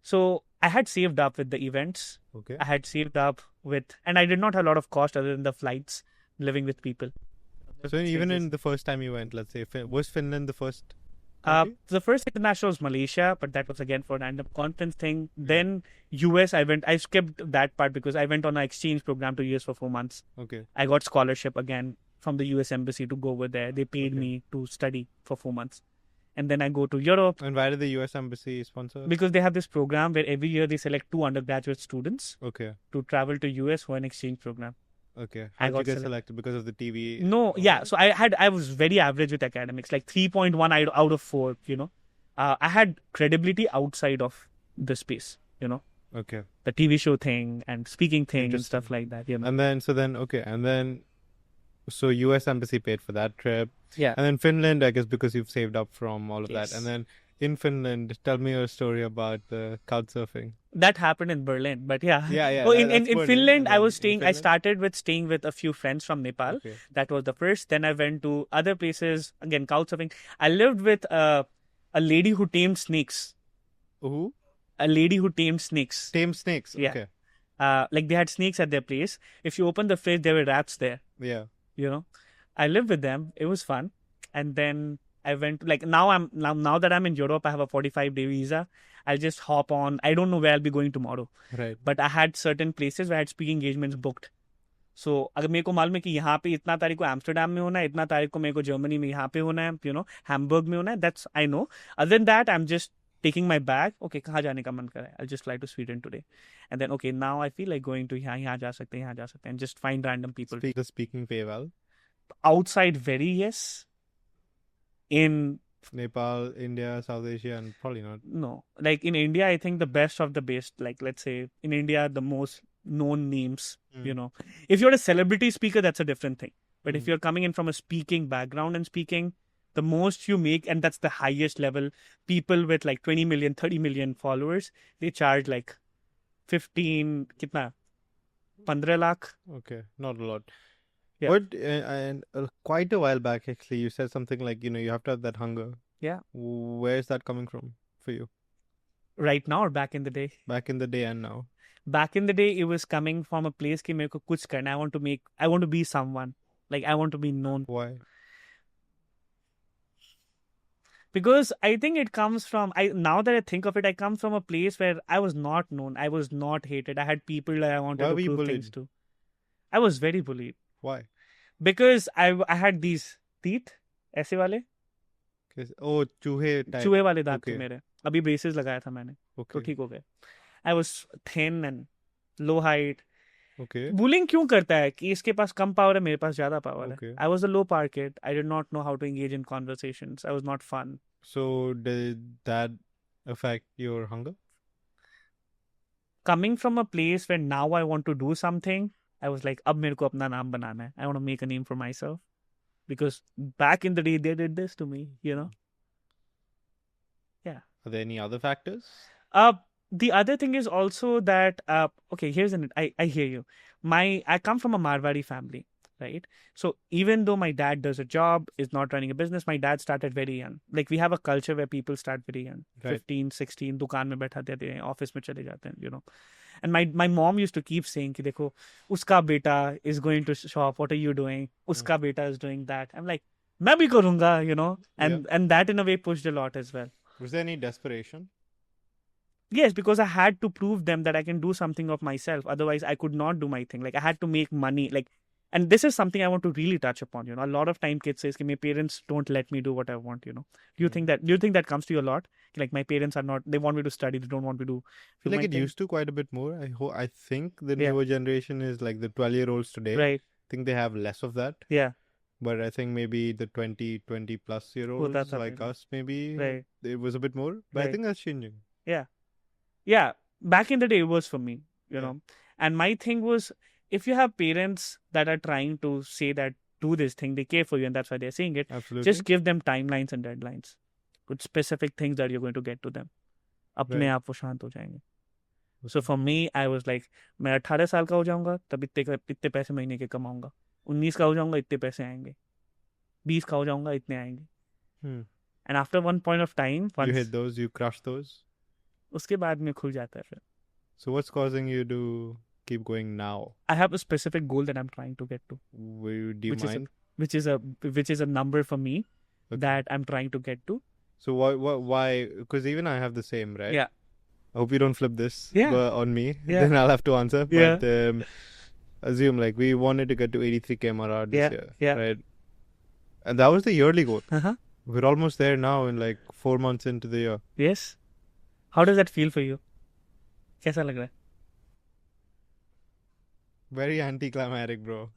So I had saved up with the events. Okay. I had saved up with, and I did not have a lot of cost other than the flights, living with people. So even in the first time you went, let's say, was Finland the first country? The first international was Malaysia, but that was again for a random conference thing. Then US, I skipped that part because I went on an exchange program to US for 4 months. Okay. I got scholarship again from the US embassy to go over there. They paid Okay. me to study for 4 months. And then I go to Europe And why did the US embassy sponsor? because they have this program where every year they select 2 undergraduate students Okay. to travel to US for an exchange program. Okay. I How did you got get selected. selected? Because of the TV? No, yeah. So I was very average with academics, like 3.1 out of 4, you know. I had credibility outside of the space, you know, Okay. the TV show thing and speaking thing and Interesting. stuff like that, you know. And then, okay. And then, so US embassy paid for that trip. Yeah. And then Finland, I guess, because you've saved up from all of Yes. that. And then in Finland, tell me your story about the couchsurfing. That happened in Berlin, but yeah. Yeah. Oh, in that's Berlin. Finland, And I then was in staying. I Finland? started with staying with a few friends from Nepal. Okay. That was the first. Then I went to other places. Again, couchsurfing. I lived with a lady who tamed snakes. Who? A lady who tamed snakes. Tame snakes. Yeah. Okay. Like they had snakes at their place. If you open the fridge, there were rats there. Yeah. You know, I lived with them. It was fun. And then I went like now that I'm in Europe, I have a 45-day visa. I'll just hop on. I don't know where I'll be going tomorrow. Right. But I had certain places where I had speaking engagements booked. So अगर मेरे को मालूम है कि यहाँ पे इतना तारीख को एम्स्टरडैम में होना है, इतना तारीख को मेरे को जर्मनी में यहाँ पे होना है, you know, हैम्बर्ग में होना है, that's I know. Other than that, I'm just taking my bag. Okay, कहाँ जाने का मन कर रहा है? I'll just fly to Sweden today. And then okay, now I feel like going to यहाँ जा सकते हैं, and just find random people. The speaking pay well. Outside, very yes. In Nepal, India, South Asia, and probably not. no, like in India, I think the best of the best. Like let's say in India, the most known names. You know, if you're a celebrity speaker, that's a different thing. But if you're coming in from a speaking background and speaking, the most you make, and that's the highest level, people with like 20 million, 30 million followers, they charge like 15, kitna? 15 lakh. Okay, not a lot. Yeah. But and quite a while back, actually, you said something like, you have to have that hunger. Yeah. Where is that coming from for you? Right now or back in the day? Back in the day and now. Back in the day, it was coming from a place कि मेरे को कुछ करना. I want to be someone. Like I want to be known. Why? Because I think it comes from, now that I think of it, I come from a place where I was not known. I was not hated. I had people that I wanted Why to were you prove things bullied? to. I was very bullied. Why? Because I had these teeth, ऐसे वाले, Oh, चूहे type. चूहे वाले दांत थे Okay. मेरे. अभी braces लगाया था मैंने. तो Okay. ठीक हो गए. I was thin and low height. Okay. Bullying क्यों करता है कि इसके पास कम पावर है, मेरे पास ज्यादा पावर है. Okay. I was a low power kid. I did not know how to engage in conversations. I was not fun. So did that affect your hunger? Coming from a place where now I want to do something, I was like, अब मेरे को अपना नाम बनाना है. I want to make a name for myself. Because back in the day, they did this to me, you know. Yeah. Are there any other factors? The other thing is also that, okay, I hear you. I come from a Marwari family, right? So even though my dad does a job, is not running a business, my dad started very young. Like we have a culture where people start very young. Right. 15, 16, दुकान में बैठा देते हैं, office में चले जाते हैं, you know. And my mom used to keep saying कि देखो, उसका बेटा is going to shop, what are you doing? उसका बेटा is doing that. I'm like, मैं भी करूँगा, you know. And that in a way pushed a lot as well. Was there any desperation? Yes, because I had to prove them that I can do something of myself. Otherwise, I could not do my thing. Like I had to make money. Like, and this is something I want to really touch upon. You know, a lot of time kids says, "Ki my parents don't let me do what I want." You know, do you think that comes to you a lot? Like my parents are not. They want me to study. They don't want me to. I feel like it used to quite a bit more. I think the Yeah. newer generation is like the 12-year-olds today. Right. I think they have less of that. Yeah. But I think maybe the 20 plus year olds that's like happening. us, maybe Right. it was a bit more. But I Right. think that's changing. Yeah. Back in the day, it was for me. You Yeah. know, and my thing was, if you have parents that are trying to say that do this thing, they care for you, and that's why they're saying it. Absolutely. Just give them timelines and deadlines with specific things that you're going to get to them. अपने Right. आप वो शांत हो जाएंगे. So for me, I was like, मैं 18 साल का हो जाऊंगा तब इतने पैसे महीने के कमाऊंगा. 19 का हो जाऊंगा इतने पैसे आएंगे. 20 का हो जाऊंगा इतने आएंगे. And after one point of time, You hit those, you crush those. उसके बाद में खुल जाता है फिर. So what's causing you to keep going now? I have a specific goal that I'm trying to get to, Do you Which is a- mind? which is a number for me Okay. that I'm trying to get to. So why? Because even I have the same, right? Yeah. I hope you don't flip this on me. Yeah. Then I'll have to answer. Yeah. But assume like we wanted to get to 83K MRR this year, right? And that was the yearly goal. We're almost there now in like 4 months into the year. Yes. How does that feel for you? कैसा लग रहा है? Very anticlimactic, bro.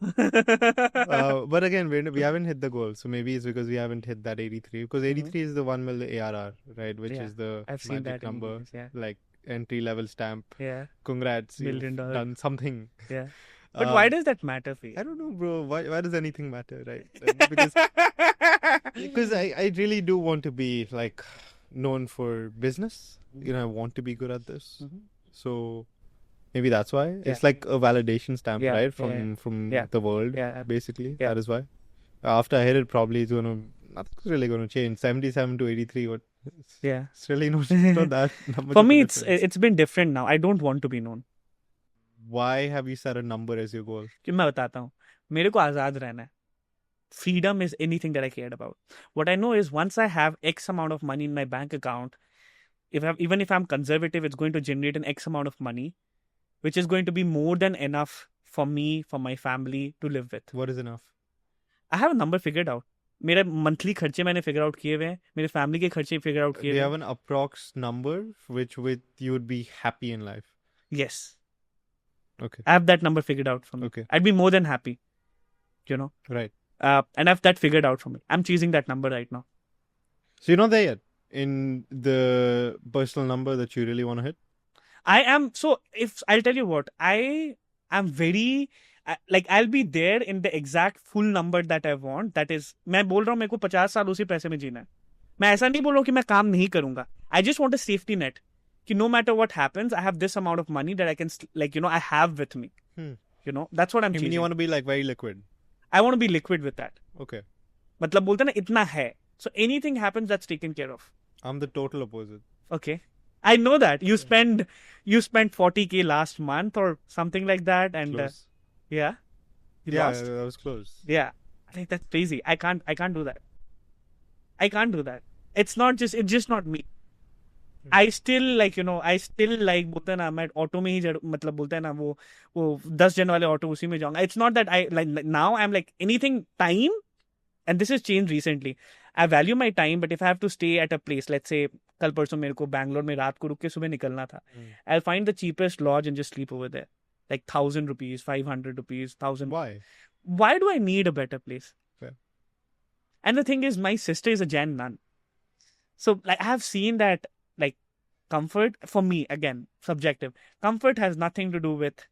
But again, we haven't hit the goal. So maybe it's because we haven't hit that 83. Because 83 is the 1 mil ARR, right? Which is the magic number. Like entry level stamp. Yeah. Congrats. $1 million. Done something. Yeah. But why does that matter for you? I don't know, bro. Why does anything matter, right? Because I really do want to be like known for business. You know, I want to be good at this. So maybe that's why. It's like a validation stamp, right? From the world, basically. That is why. After I hit it, probably nothing's really going to change. 77 to 83. It's really not that much. For me, it's been different now. I don't want to be known. Why have you set a number as your goal? मैं बताता हूँ. मेरे को आजाद रहना है. Freedom is anything that I cared about. What I know is once I have X amount of money in my bank account, even if I'm conservative, it's going to generate an X amount of money, which is going to be more than enough for me, for my family to live with. What is enough? I have a number figured out. मेरे monthly खर्चे मैंने figure out किए हुए हैं. मेरे family के खर्चे figure out किए हुए हैं. Do you have an approx number which with you would be happy in life? Yes. Okay. I have that number figured out for me. Okay. I'd be more than happy. You know? Right. And I have that figured out for me. I'm chasing that number right now. So you're not there yet in the personal number that you really want to hit? I am. So if I'll tell you what, I am very... like I'll be there in the exact full number that I want. That is, मैं बोल रहा हूँ मेरे को 50 साल उसी पैसे में जीना है. मैं ऐसा नहीं बोल रहा हूँ कि मैं काम नहीं करूँगा. I just want a safety net. कि no matter what happens, I have this amount of money that I can, I have with me. You know, that's what I'm chasing. You want to be like very liquid? I want to be liquid with that. Okay. मतलब बोलते ना इतना है. So anything happens, that's taken care of. I'm the total opposite. Okay. I know that. You spent 40K last month or something like that. And yeah. You lost. That was close. Yeah. I think that's crazy. I can't do that. I can't do that. It's just not me. I still बोलते हैं ना मैं auto में ही मतलब बोलते हैं ना वो 10 जन वाले ऑटो उसी में जाऊंगा. It's not that I like now I'm like anything time, and this has changed recently. I value my time, but if I have to stay at a place, let's say कल परसों मेरे को बैंगलोर में रात को रुक के सुबह निकलना था, I'll find the cheapest lodge and just sleep over there, like 1,000 rupees, 500 rupees, 1,000. Why do I need a better place? Fair. And the thing is, my sister is a Jain nun, so like I have seen that. Like comfort, for me, again, subjective. Comfort has nothing to do with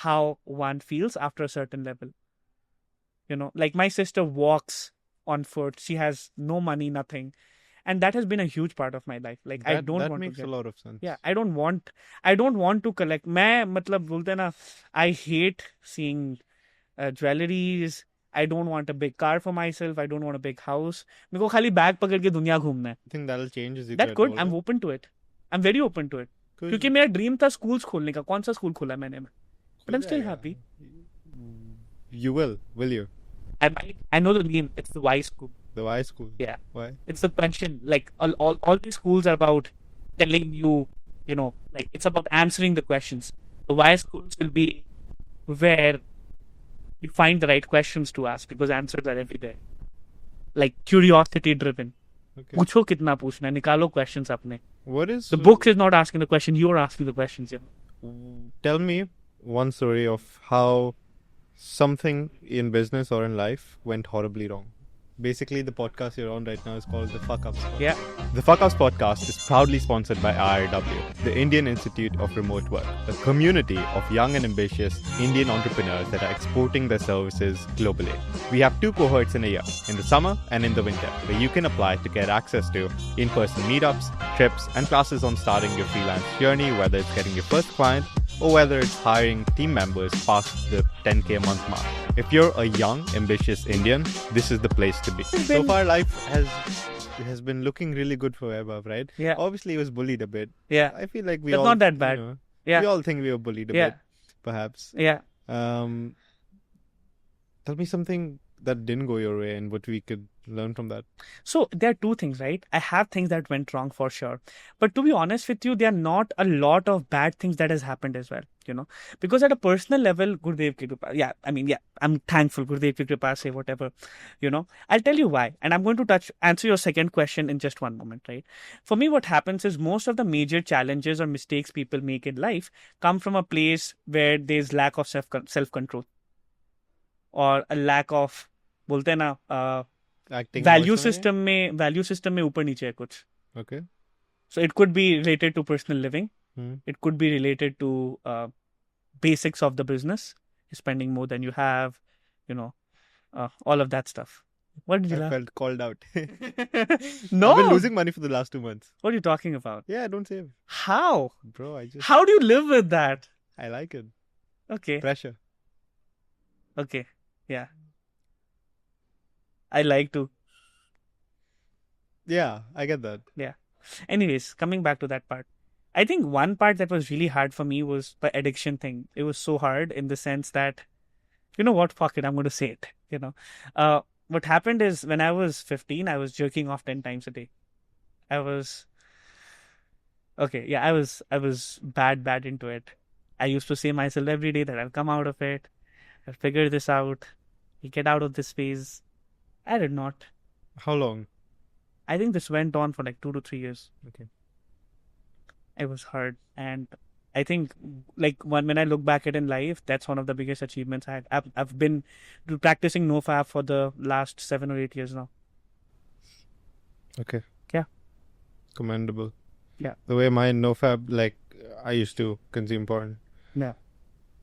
how one feels after a certain level. You know, like my sister walks on foot. She has no money, nothing. And that has been a huge part of my life. Like I don't want to. That makes a lot of sense. Yeah, I don't want to collect. मैं मतलब बोलते ना, I hate seeing jewelries. I don't want a big car for myself. I don't want a big house. मेरे को खाली bag पकड़ के दुनिया घूमना है. I think that'll change as you That get could. older. I'm open to it. I'm very open to it. क्योंकि मेरा ड्रीम था स्कूल्स खोलने का. कौन सा स्कूल खोला मैंने? But I'm still happy. You will you? I know the name. It's the Y School. The Y School. Yeah. Why? It's the pension. Like all these schools are about telling you, like it's about answering the questions. The Y Schools will be where you find the right questions to ask because answers are everywhere. Like curiosity driven. Okay. पूछो कितना पूछना है, निकालो questions अपने. What is the book is not asking the question, you're asking the questions. Tell me one story of how something in business or in life went horribly wrong. Basically, the podcast you're on right now is called The Fuck Ups Podcast. Yeah. The Fuck Ups Podcast is proudly sponsored by IRW, the Indian Institute of Remote Work, a community of young and ambitious Indian entrepreneurs that are exporting their services globally. We have 2 cohorts in a year, in the summer and in the winter, where you can apply to get access to in-person meetups, trips, and classes on starting your freelance journey, whether it's getting your first client or whether it's hiring team members past the 10K a month mark. If you're a young, ambitious Indian, this is the place to be. So far, life has been looking really good for Vaibhav, right? Yeah. Obviously, he was bullied a bit. Yeah. I feel like That's not that bad. Yeah. We all think we were bullied a bit, perhaps. Yeah. Tell me something that didn't go your way and what we could learn from that? So there are two things, right? I have things that went wrong for sure. But to be honest with you, there are not a lot of bad things that has happened as well, because at a personal level, Gurudev ki kripa, I'm thankful, Gurudev ki kripa se whatever, I'll tell you why. And I'm going to answer your second question in just one moment, right? For me, what happens is most of the major challenges or mistakes people make in life come from a place where there's lack of self-control or a lack of, बोलते हैं ना, Acting value emotionally? System में ऊपर नीचे है कुछ. Okay. So it could be related to personal living. Hmm. It could be related to basics of the business, spending more than you have, all of that stuff. What did you I laugh? felt called out. No. I've been losing money for the last 2 months. What are you talking about? Yeah, I don't save. How? Bro, How do you live with that? I like it. Okay. Pressure. Okay. Yeah. I like to. Yeah, I get that. Yeah. Anyways, coming back to that part. I think one part that was really hard for me was the addiction thing. It was so hard in the sense that, you know what, fuck it, I'm going to say it, What happened is when I was 15, I was jerking off 10 times a day. I was bad into it. I used to say myself every day that I'll come out of it. I'll figure this out. I'll get out of this phase. I did not. How long? I think this went on for like 2 to 3 years. Okay. It was hard. And I think like when I look back at in life, that's one of the biggest achievements I had. I've been practicing NoFap for the last 7 or 8 years now. Okay. Yeah. Commendable. Yeah. The way my NoFap, like, I used to consume porn. Yeah.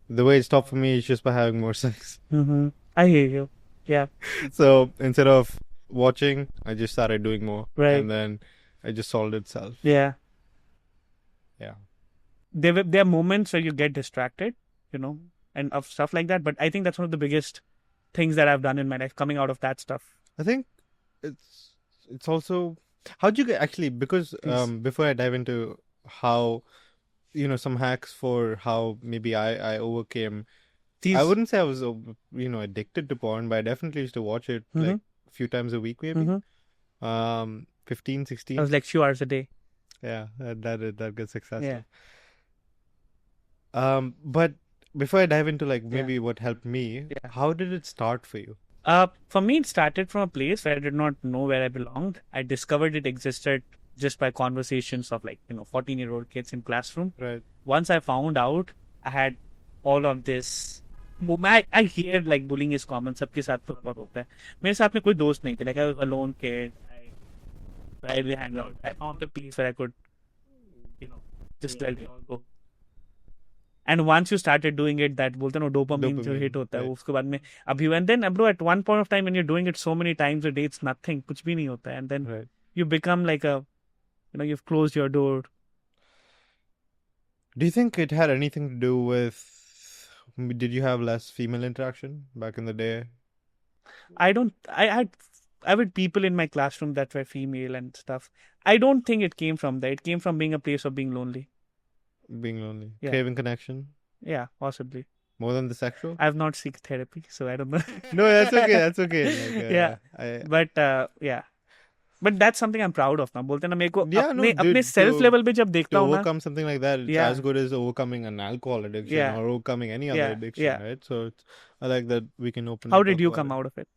The way it stopped for me is just by having more sex. Mm-hmm. I hear you. Yeah. So instead of watching, I just started doing more. Right. And then it just solved itself. Yeah. Yeah. There are moments where you get distracted, and of stuff like that. But I think that's one of the biggest things that I've done in my life, coming out of that stuff. I think it's also, how'd you get, actually, because before I dive into how, some hacks for how maybe I overcame, I wouldn't say I was, addicted to porn, but I definitely used to watch it like a few times a week, maybe. 15, 16. I was like few hours a day. Yeah, that gets successful. Yeah. But before I dive into like maybe what helped me, how did it start for you? For me, it started from a place where I did not know where I belonged. I discovered it existed just by conversations of 14-year-old kids in classroom. Right. Once I found out, I had all of this. I hear like bullying is common. सबके साथ तो बहुत होता है. मेरे साथ में कोई दोस्त नहीं थे. Like I was a lone kid. I really hang out. I found a place where I could, just let it all go. And once you started doing it, that बोलते हैं ना dopamine जो hit होता है, उसके बाद में अभी and then bro, at one point of time when you're doing it so many times a day, it's nothing, कुछ भी नहीं होता है, and then you become like you've closed your door. Do you think it had anything to do with? Did you have less female interaction back in the day? I had people in my classroom that were female and stuff. I don't think it came from that. It came from being a place of being lonely. Being lonely. Yeah. Craving connection? Yeah, possibly. More than the sexual? I've not seeked therapy, so I don't know. No, that's okay. That's okay. Like, but that's something I'm proud of now. बोलते हैं ना मेरे को अपने self self level पे जब देखता हूँ ना. Overcome something like that, it's as good as overcoming an alcohol addiction or overcoming any other addiction, right? So I like that we can open. How did you come out of it?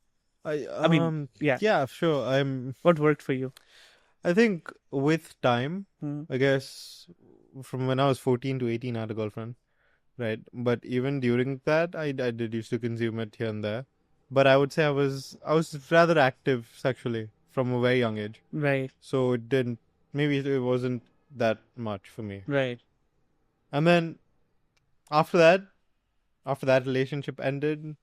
I mean, yeah, sure. What worked for you? I think with time, I guess from when I was 14 to 18, I had a girlfriend, right? But even during that, I did used to consume it here and there. But I would say I was rather active sexually from a very young age. Right. So maybe it wasn't that much for me. Right. And then after that relationship ended.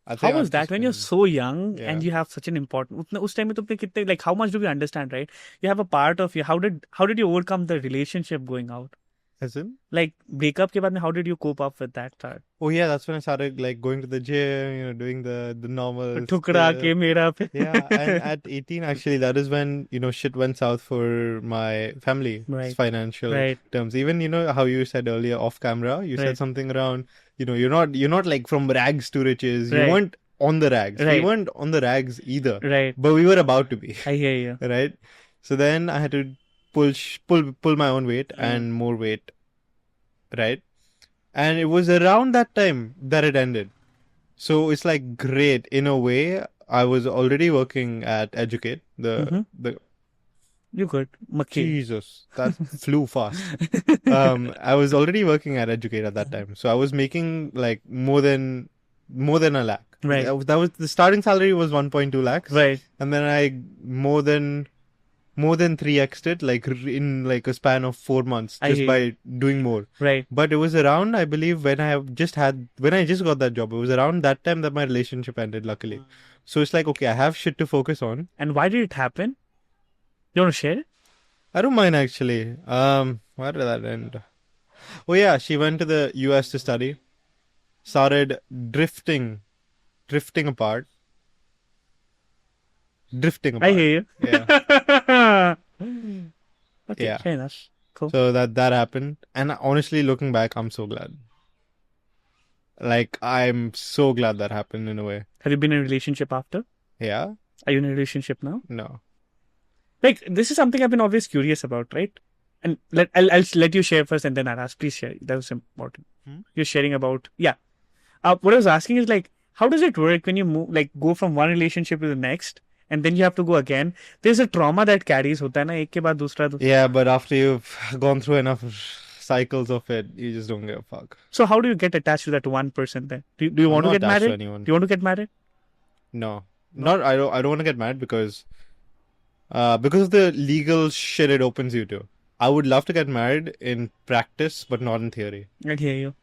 How was that when you're so young and you have such an important? उस time में तुमने कितने, like, how much do you understand, right? You have a part of you. How did you overcome the relationship going out? As in? Like breakup के बाद में, how did you cope up with that part? Oh yeah, that's when I started like going to the gym, doing the normal. ठुकरा के मेरा पे. Yeah, and at 18 actually, that is when shit went south for my family, financial terms. Even how you said earlier off camera, you said something around you're not like from rags to riches. You weren't on the rags. We Right. weren't on the rags either. Right. But we were about to be. I hear you. Right? So then I had to pull my own weight and more weight. Right? And it was around that time that it ended. So it's like great in a way. I was already working at Educate. The You good. Makki. Jesus, that flew fast. I was already working at Educate at that time. So I was making like more than a lakh. Right. That was the starting salary was 1.2 lakhs. Right. And then I more than 3x'd it like in like a span of 4 months just by doing more. Right. But it was around, I believe, when I just got that job, it was around that time that my relationship ended, luckily. So it's like, okay, I have shit to focus on. And why did it happen? You want to share it? I don't mind actually. Why did that end? Oh yeah, she went to the US to study. Started drifting apart. I hear you. Yeah. Okay, Yeah. fair enough. Cool. So that happened. And honestly, looking back, I'm so glad. Like, I'm so glad that happened in a way. Have you been in a relationship after? Yeah? Are you in a relationship now? No. Like, this is something I've been always curious about, right? And I'll let you share first and then I'll ask. Please share. That was important. You're sharing about, yeah. What I was asking is like, how does it work when you move, like go from one relationship to the next and then you have to go again? There's a trauma that carries, hota hai na, ek ke baad dusra. Yeah, but after you've gone through enough cycles of it, you just don't give a fuck. So how do you get attached to that one person then? Do you want to get married? Do you want to get married? No. I don't want to get married because of the legal shit it opens you to. I would love to get married in practice, but not in theory. I hear you.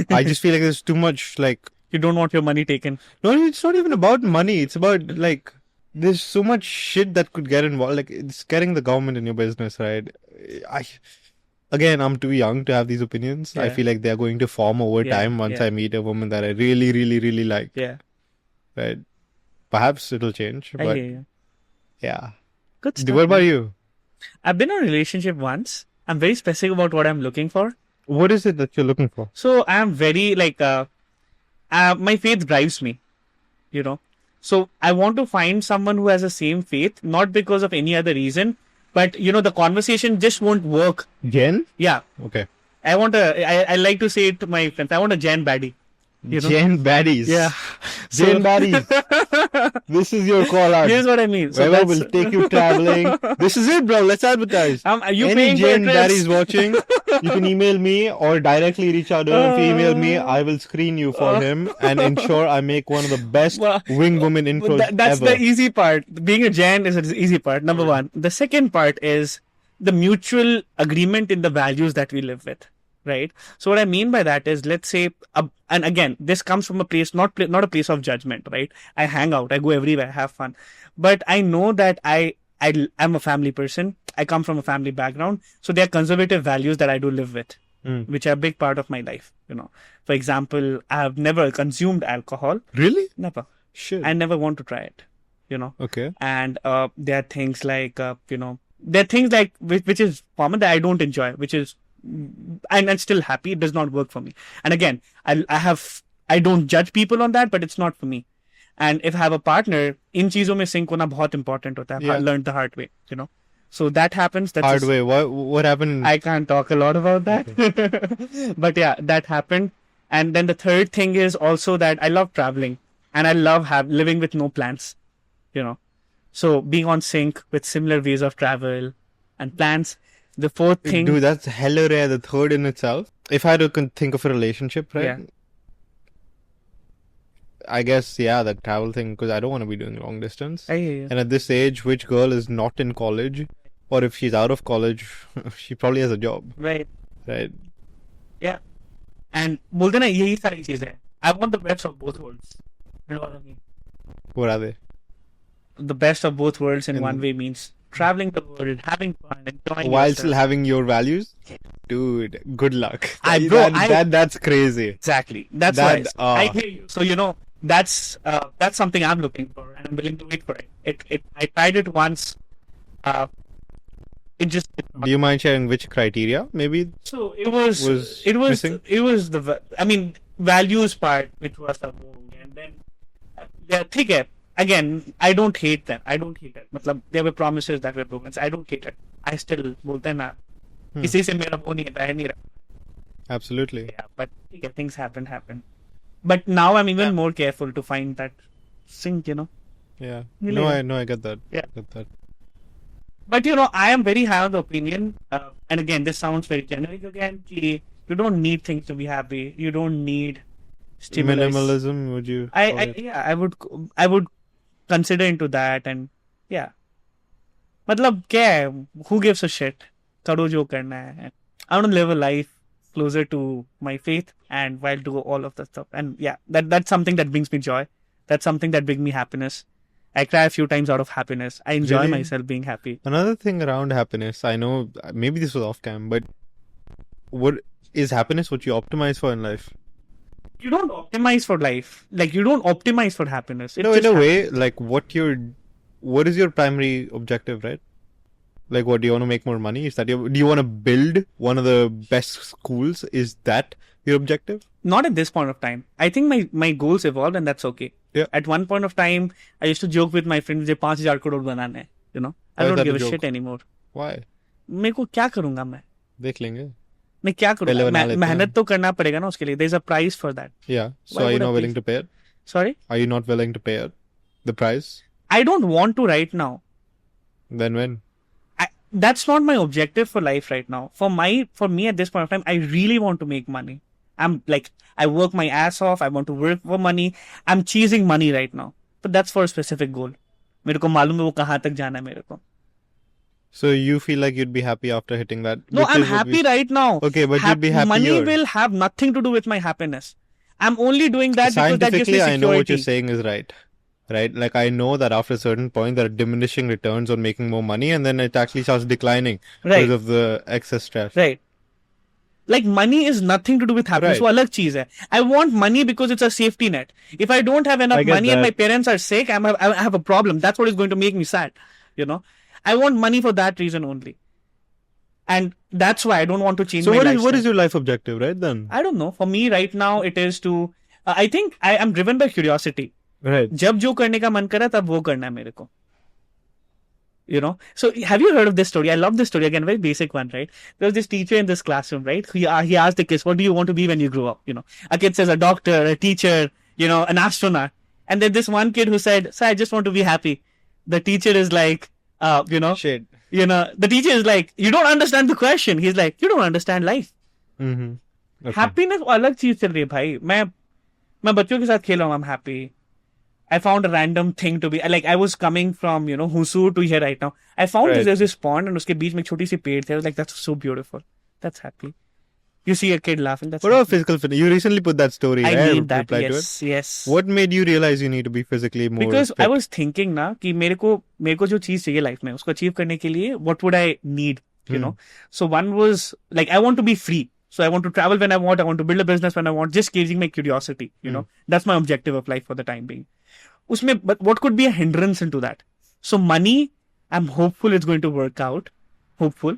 I just feel like there's too much, like... You don't want your money taken. No, it's not even about money. It's about, like... There's so much shit that could get involved. Like, it's getting the government in your business, right? Again, I'm too young to have these opinions. Yeah. I feel like they're going to form over time once I meet a woman that I really, really, really like. Yeah. Right? Perhaps it'll change. I But hear you. yeah. Good stuff. What about you? I've been in a relationship once. I'm very specific about what I'm looking for. What is it that you're looking for? So I'm very like, my faith drives me, you know. So I want to find someone who has the same faith, not because of any other reason, but you know, the conversation just won't work. Jen? Yeah. Okay. I like to say it to my friends, I want a Jen baddie. You know? Jen baddies. Yeah. Jen baddies. This is your call out. Here's what I mean. So Vaibhav will take you traveling. This is it, bro. Let's advertise. You Any paying Jen for baddies watching, you can email me or directly reach out to him. If you email me, I will screen you for him and ensure I make one of the best wing woman intros that's ever. the easy part. Being a Jen is the easy part, number one. The second part is the mutual agreement in the values that we live with. Right. So what I mean by that is, let's say, and again, this comes from a place, not a place of judgment, right? I hang out, I go everywhere, have fun, but I know that I'm a family person. I come from a family background, so there are conservative values that I do live with, which are a big part of my life. You know, for example, I have never consumed alcohol. Really? Never. Shit. I never want to try it. You know. Okay. And there are things like which is common that I don't enjoy, which is. And I'm still happy. It does not work for me. And again, I don't judge people on that, but it's not for me. And if I have a partner, in cheezon mein sync hona bahut important hota hai. I've learned the hard way, you know. So that happens. That's hard way. What happened? I can't talk a lot about that. Okay. But yeah, that happened. And then the third thing is also that I love traveling and I love living with no plans, you know. So being on sync with similar ways of travel and plans. The fourth thing... Dude, that's hella rare, the third in itself. If I had to think of a relationship, right? Yeah. I guess, yeah, that travel thing, because I don't want to be doing long distance. I hear you. And at this age, which girl is not in college? Or if she's out of college, she probably has a job. Right. Right. Yeah. And bolte na yahi sari cheez hai. I want the best of both worlds. You know what I mean? What are they? The best of both worlds in one way means traveling the world, having fun, enjoying while yourself. still having your values? Dude, good luck. Bro, that's crazy. Exactly. That's why I hear you. So, you know, that's something I'm looking for and I'm willing to wait for it. I tried it once. It just... Do you mind sharing which criteria? Maybe. So it was missing? the values part which was the vogue, and then Yeah, ठीक है. Again, I don't hate them. I don't hate it. मतलब there were promises that were broken. I don't hate it. I still बोलते हैं ना, किसी से मेरा वो नहीं है, रह नहीं रहा. Absolutely. Yeah, but ठीक है, things happen. But now I'm even more careful to find that sync, you know. Yeah. Really? No, I get that. Yeah. Get that. But you know, I am very high on the opinion, and again, this sounds very generic again. कि you don't need things to be happy. You don't need stimulus. Minimalism, would you? I would consider into that, and yeah. मतलब क्या है? Who gives a shit? करो जो करना है. I want to live a life closer to my faith, and while do all of that stuff. And yeah, that's something that brings me joy. That's something that brings me happiness. I cry a few times out of happiness. I enjoy Really? myself being happy. Another thing around happiness, I know maybe this was off cam, but what is happiness what you optimize for in life? You don't optimize for life. Like, you don't optimize for happiness. It No, just in a way, happens. like what is your primary objective, right? Like, what do you want to make more money? Is that do you want to build one of the best schools? Is that your objective? Not at this point of time. I think my goals evolved, and that's okay. Yeah. At one point of time, I used to joke with my friends, मुझे 5,000 crore बनाना है. You know, I Why is don't that give a a joke? shit anymore. Why? मेरे को क्या करूँगा मैं? देख लेंगे. मैं क्या पहले करूँगा? बना लेते हैं. मेहनत तो करना पड़ेगा ना उसके लिए. There's a price for that. Yeah. So Why are you would I not pay? willing to pay it? Sorry? Are you not willing to pay it? The price? I don't want to right now. Then when? That's not my objective for life right now. For me at this point of time, I really want to make money. I'm like, I work my ass off. I want to work for money. I'm chasing money right now. But that's for a specific goal. मेरे को मालूम है वो कहाँ तक जाना है मेरे को. So you feel like you'd be happy after hitting that? No, I'm Because happy right now. Okay, but you'd be happier. Money will have nothing to do with my happiness. I'm only doing that because that gives me Scientifically, security. I know what you're saying is right. Right? Like, I know that after a certain point, there are diminishing returns on making more money, and then it actually starts declining Right. because of the excess stress. Right. Like, money is nothing to do with happiness. Right. वो अलग चीज है. I want money because it's a safety net. If I don't have enough I get money and that. my parents are sick, I have a problem. That's what is going to make me sad. You know, I want money for that reason only. And that's why I don't want to change So my what lifestyle. is your life objective, right then? I don't know. For me right now, it is to, I think I am driven by curiosity. Right. जब जो करने का मन करा तब वो करना है मेरे को. You know, so have you heard of this story? I love this story. Again, very basic one, right? There was this teacher in this classroom, right? He asked the kids, what do you want to be when you grow up? You know, a kid says a doctor, a teacher, you know, an astronaut. And then this one kid who said, sir, I just want to be happy. The teacher is like, you know, Shit. you know, the teacher is like, you don't understand the question. He's like, you don't understand life. Mm-hmm. Okay. Happiness अलग चीज चल रही है भाई. मैं बच्चों के साथ खेल रहा हूँ. I'm happy. I found a random thing to be like. I was coming from, you know, Husur to here right now. I found Right. there's this pond and उसके बीच में एक छोटी सी पेड़ थी. I was like, that's so beautiful. That's happy. You see a kid laughing. That's What about happy. physical fitness? You recently put that story. I right? need that. Replied to Yes, yes. it. What made you realize you need to be physically more Because fit? I was thinking ना कि मेरे को जो चीज चाहिए life में उसको achieve करने के लिए what would I need, you know? So one was like I want to be free. So I want to travel when I want. I want to build a business when I want. Just gauging my curiosity, you know. That's my objective of life for the time being. उसमें, but what could be a hindrance into that? So money, I'm hopeful it's going to work out. Hopeful.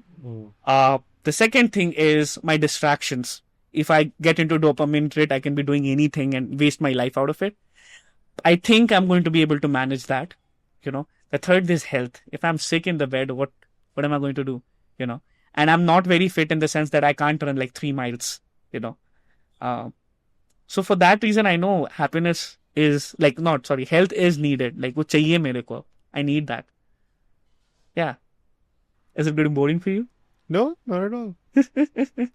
The second thing is my distractions. If I get into dopamine trip, I can be doing anything and waste my life out of it. I think I'm going to be able to manage that. You know. The third is health. If I'm sick in the bed, what am I going to do? You know. And I'm not very fit in the sense that I can't run like 3 miles. You know. So for that reason, I know happiness is like health is needed. Like वो चाहिए मेरे को. I need that. Yeah. Is it getting boring for you? No, not at all.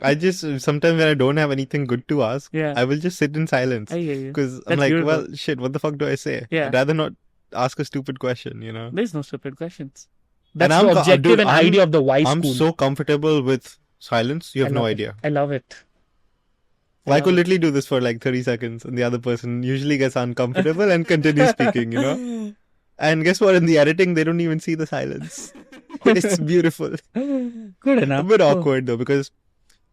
I just sometimes when I don't have anything good to ask, Yeah. I will just sit in silence I hear you. because I'm That's like, beautiful. well, shit, what the fuck do I say? Yeah. I'd rather not ask a stupid question, you know. There's no stupid questions. And That's the I'm- objective dude, and I'm- idea of the wise I'm school. so comfortable with silence. You have no idea. I love it. I could literally do this for like 30 seconds, and the other person usually gets uncomfortable and continues speaking, you know. And guess what? In the editing, they don't even see the silence. But it's beautiful. Good enough. A bit awkward though, because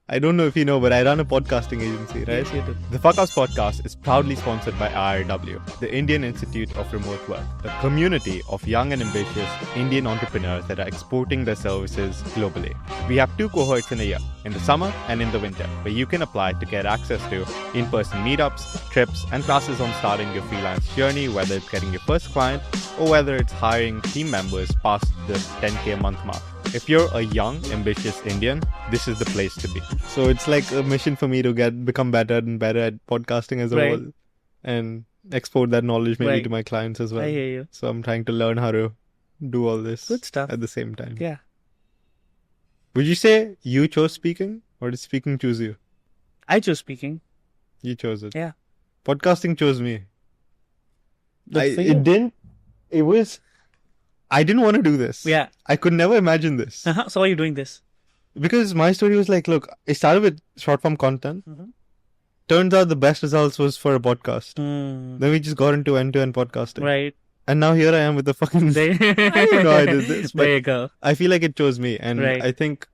I don't know if you know, but I run a podcasting agency, right? Yes, you do. The Fuck House podcast is proudly sponsored by IRW, the Indian Institute of Remote Work, a community of young and ambitious Indian entrepreneurs that are exporting their services globally. We have 2 cohorts in a year, in the summer and in the winter, where you can apply to get access to in-person meetups, trips, and classes on starting your freelance journey, whether it's getting your first client or whether it's hiring team members past the 10K a month mark. If you're a young, ambitious Indian, this is the place to be. So it's like a mission for me to become better and better at podcasting as a Right. whole and export that knowledge maybe Right. to my clients as well. I hear you. So I'm trying to learn how to do all this Good stuff. at the same time. Yeah. Would you say you chose speaking or did speaking choose you? I chose speaking. You chose it. Yeah. Podcasting chose me. Good for you. I didn't want to do this. Yeah. I could never imagine this. So why are you doing this? Because my story was like, look, I started with short form content. Mhm. Turns out the best results was for a podcast. Mm, Then we just got into end-to-end podcasting. right. And now here I am with the fucking... There I don't know how I did this, but you go. I feel like it chose me. And Right. I think...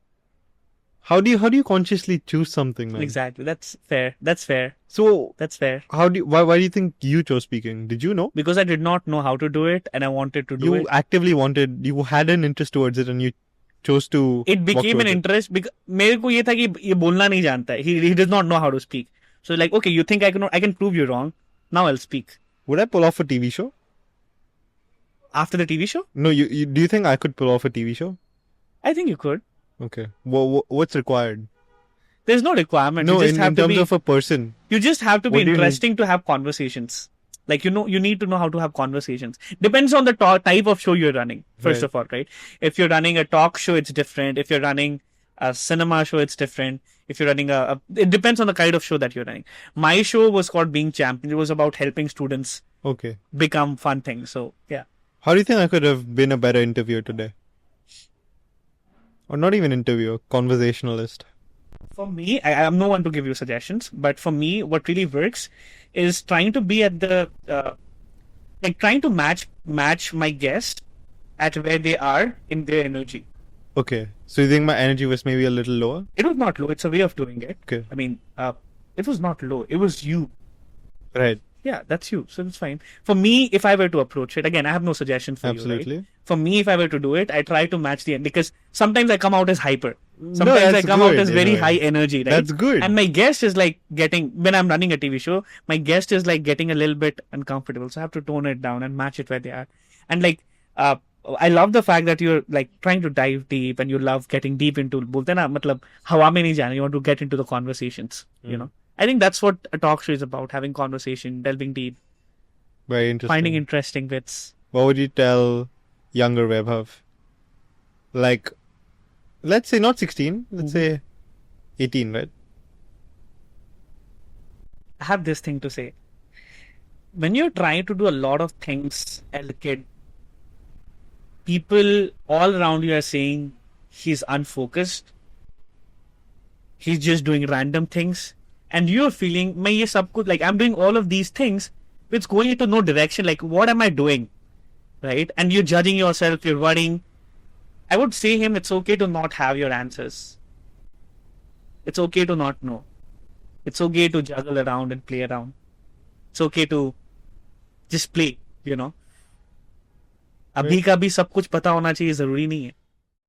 How do you consciously choose something, man? Exactly. That's fair. That's fair. So, That's fair. why do you think you chose speaking? Did you know? Because I did not know how to do it and I wanted to do You it. actively you had an interest towards it and you chose to It walk became an towards it. interest because मेरे को ये था कि ये बोलना नहीं जानता है. He does not know how to speak. So like, okay, you think I can prove you wrong. Now I'll speak. Would I pull off a TV show? After the TV show? No, do you think I could pull off a TV show? I think you could. Okay. What's required? There's no requirement. No, you just in have to terms be, of a person. you just have to be What do you interesting to have conversations. Like, you need to know how to have conversations. Depends on the type of show you're running, first Right. of all, right? If you're running a talk show, it's different. If you're running a cinema show, it's different. If you're running it depends on the kind of show that you're running. My show was called Being Champion. It was about helping students Okay. become fun things. So, yeah. How do you think I could have been a better interviewer today? Or not even interviewer, conversationalist. For me, I'm no one to give you suggestions, but for me, what really works is trying to be at the, trying to match my guest at where they are in their energy. Okay. So you think my energy was maybe a little lower? It was not low. It's a way of doing it. Okay. I mean, it was not low. It was you. Right. Yeah, that's you. So it's fine. For me, if I were to approach it, again, I have no suggestion for you. Absolutely. Right? For me, if I were to do it, I try to match the end because sometimes I come out as hyper. No, Sometimes I that's come out good, as in very a way. high energy, right? That's good. And my guest is like when I'm running a TV show, my guest is like getting a little bit uncomfortable. So I have to tone it down and match it where they are. And I love the fact that you're like trying to dive deep and you love getting deep into बोलते हैं ना मतलब हवा में नहीं जाना. You want to get into the conversations, you know. I think that's what a talk show is about, having conversation, delving deep, Very interesting. finding interesting bits. What would you tell younger Vaibhav? Like, let's say not 16, let's say 18, right? I have this thing to say. When you're trying to do a lot of things as a kid, people all around you are saying he's unfocused. He's just doing random things. And you're feeling, मैं ये सब कुछ, like I'm doing all of these things, but it's going into no direction. Like, what am I doing? Right? And you're judging yourself, you're worrying. I would say him, it's okay to not have your answers. It's okay to not know. It's okay to juggle around and play around. It's okay to just play, you know. अभी का भी सब कुछ पता होना चाहिए जरूरी नहीं है.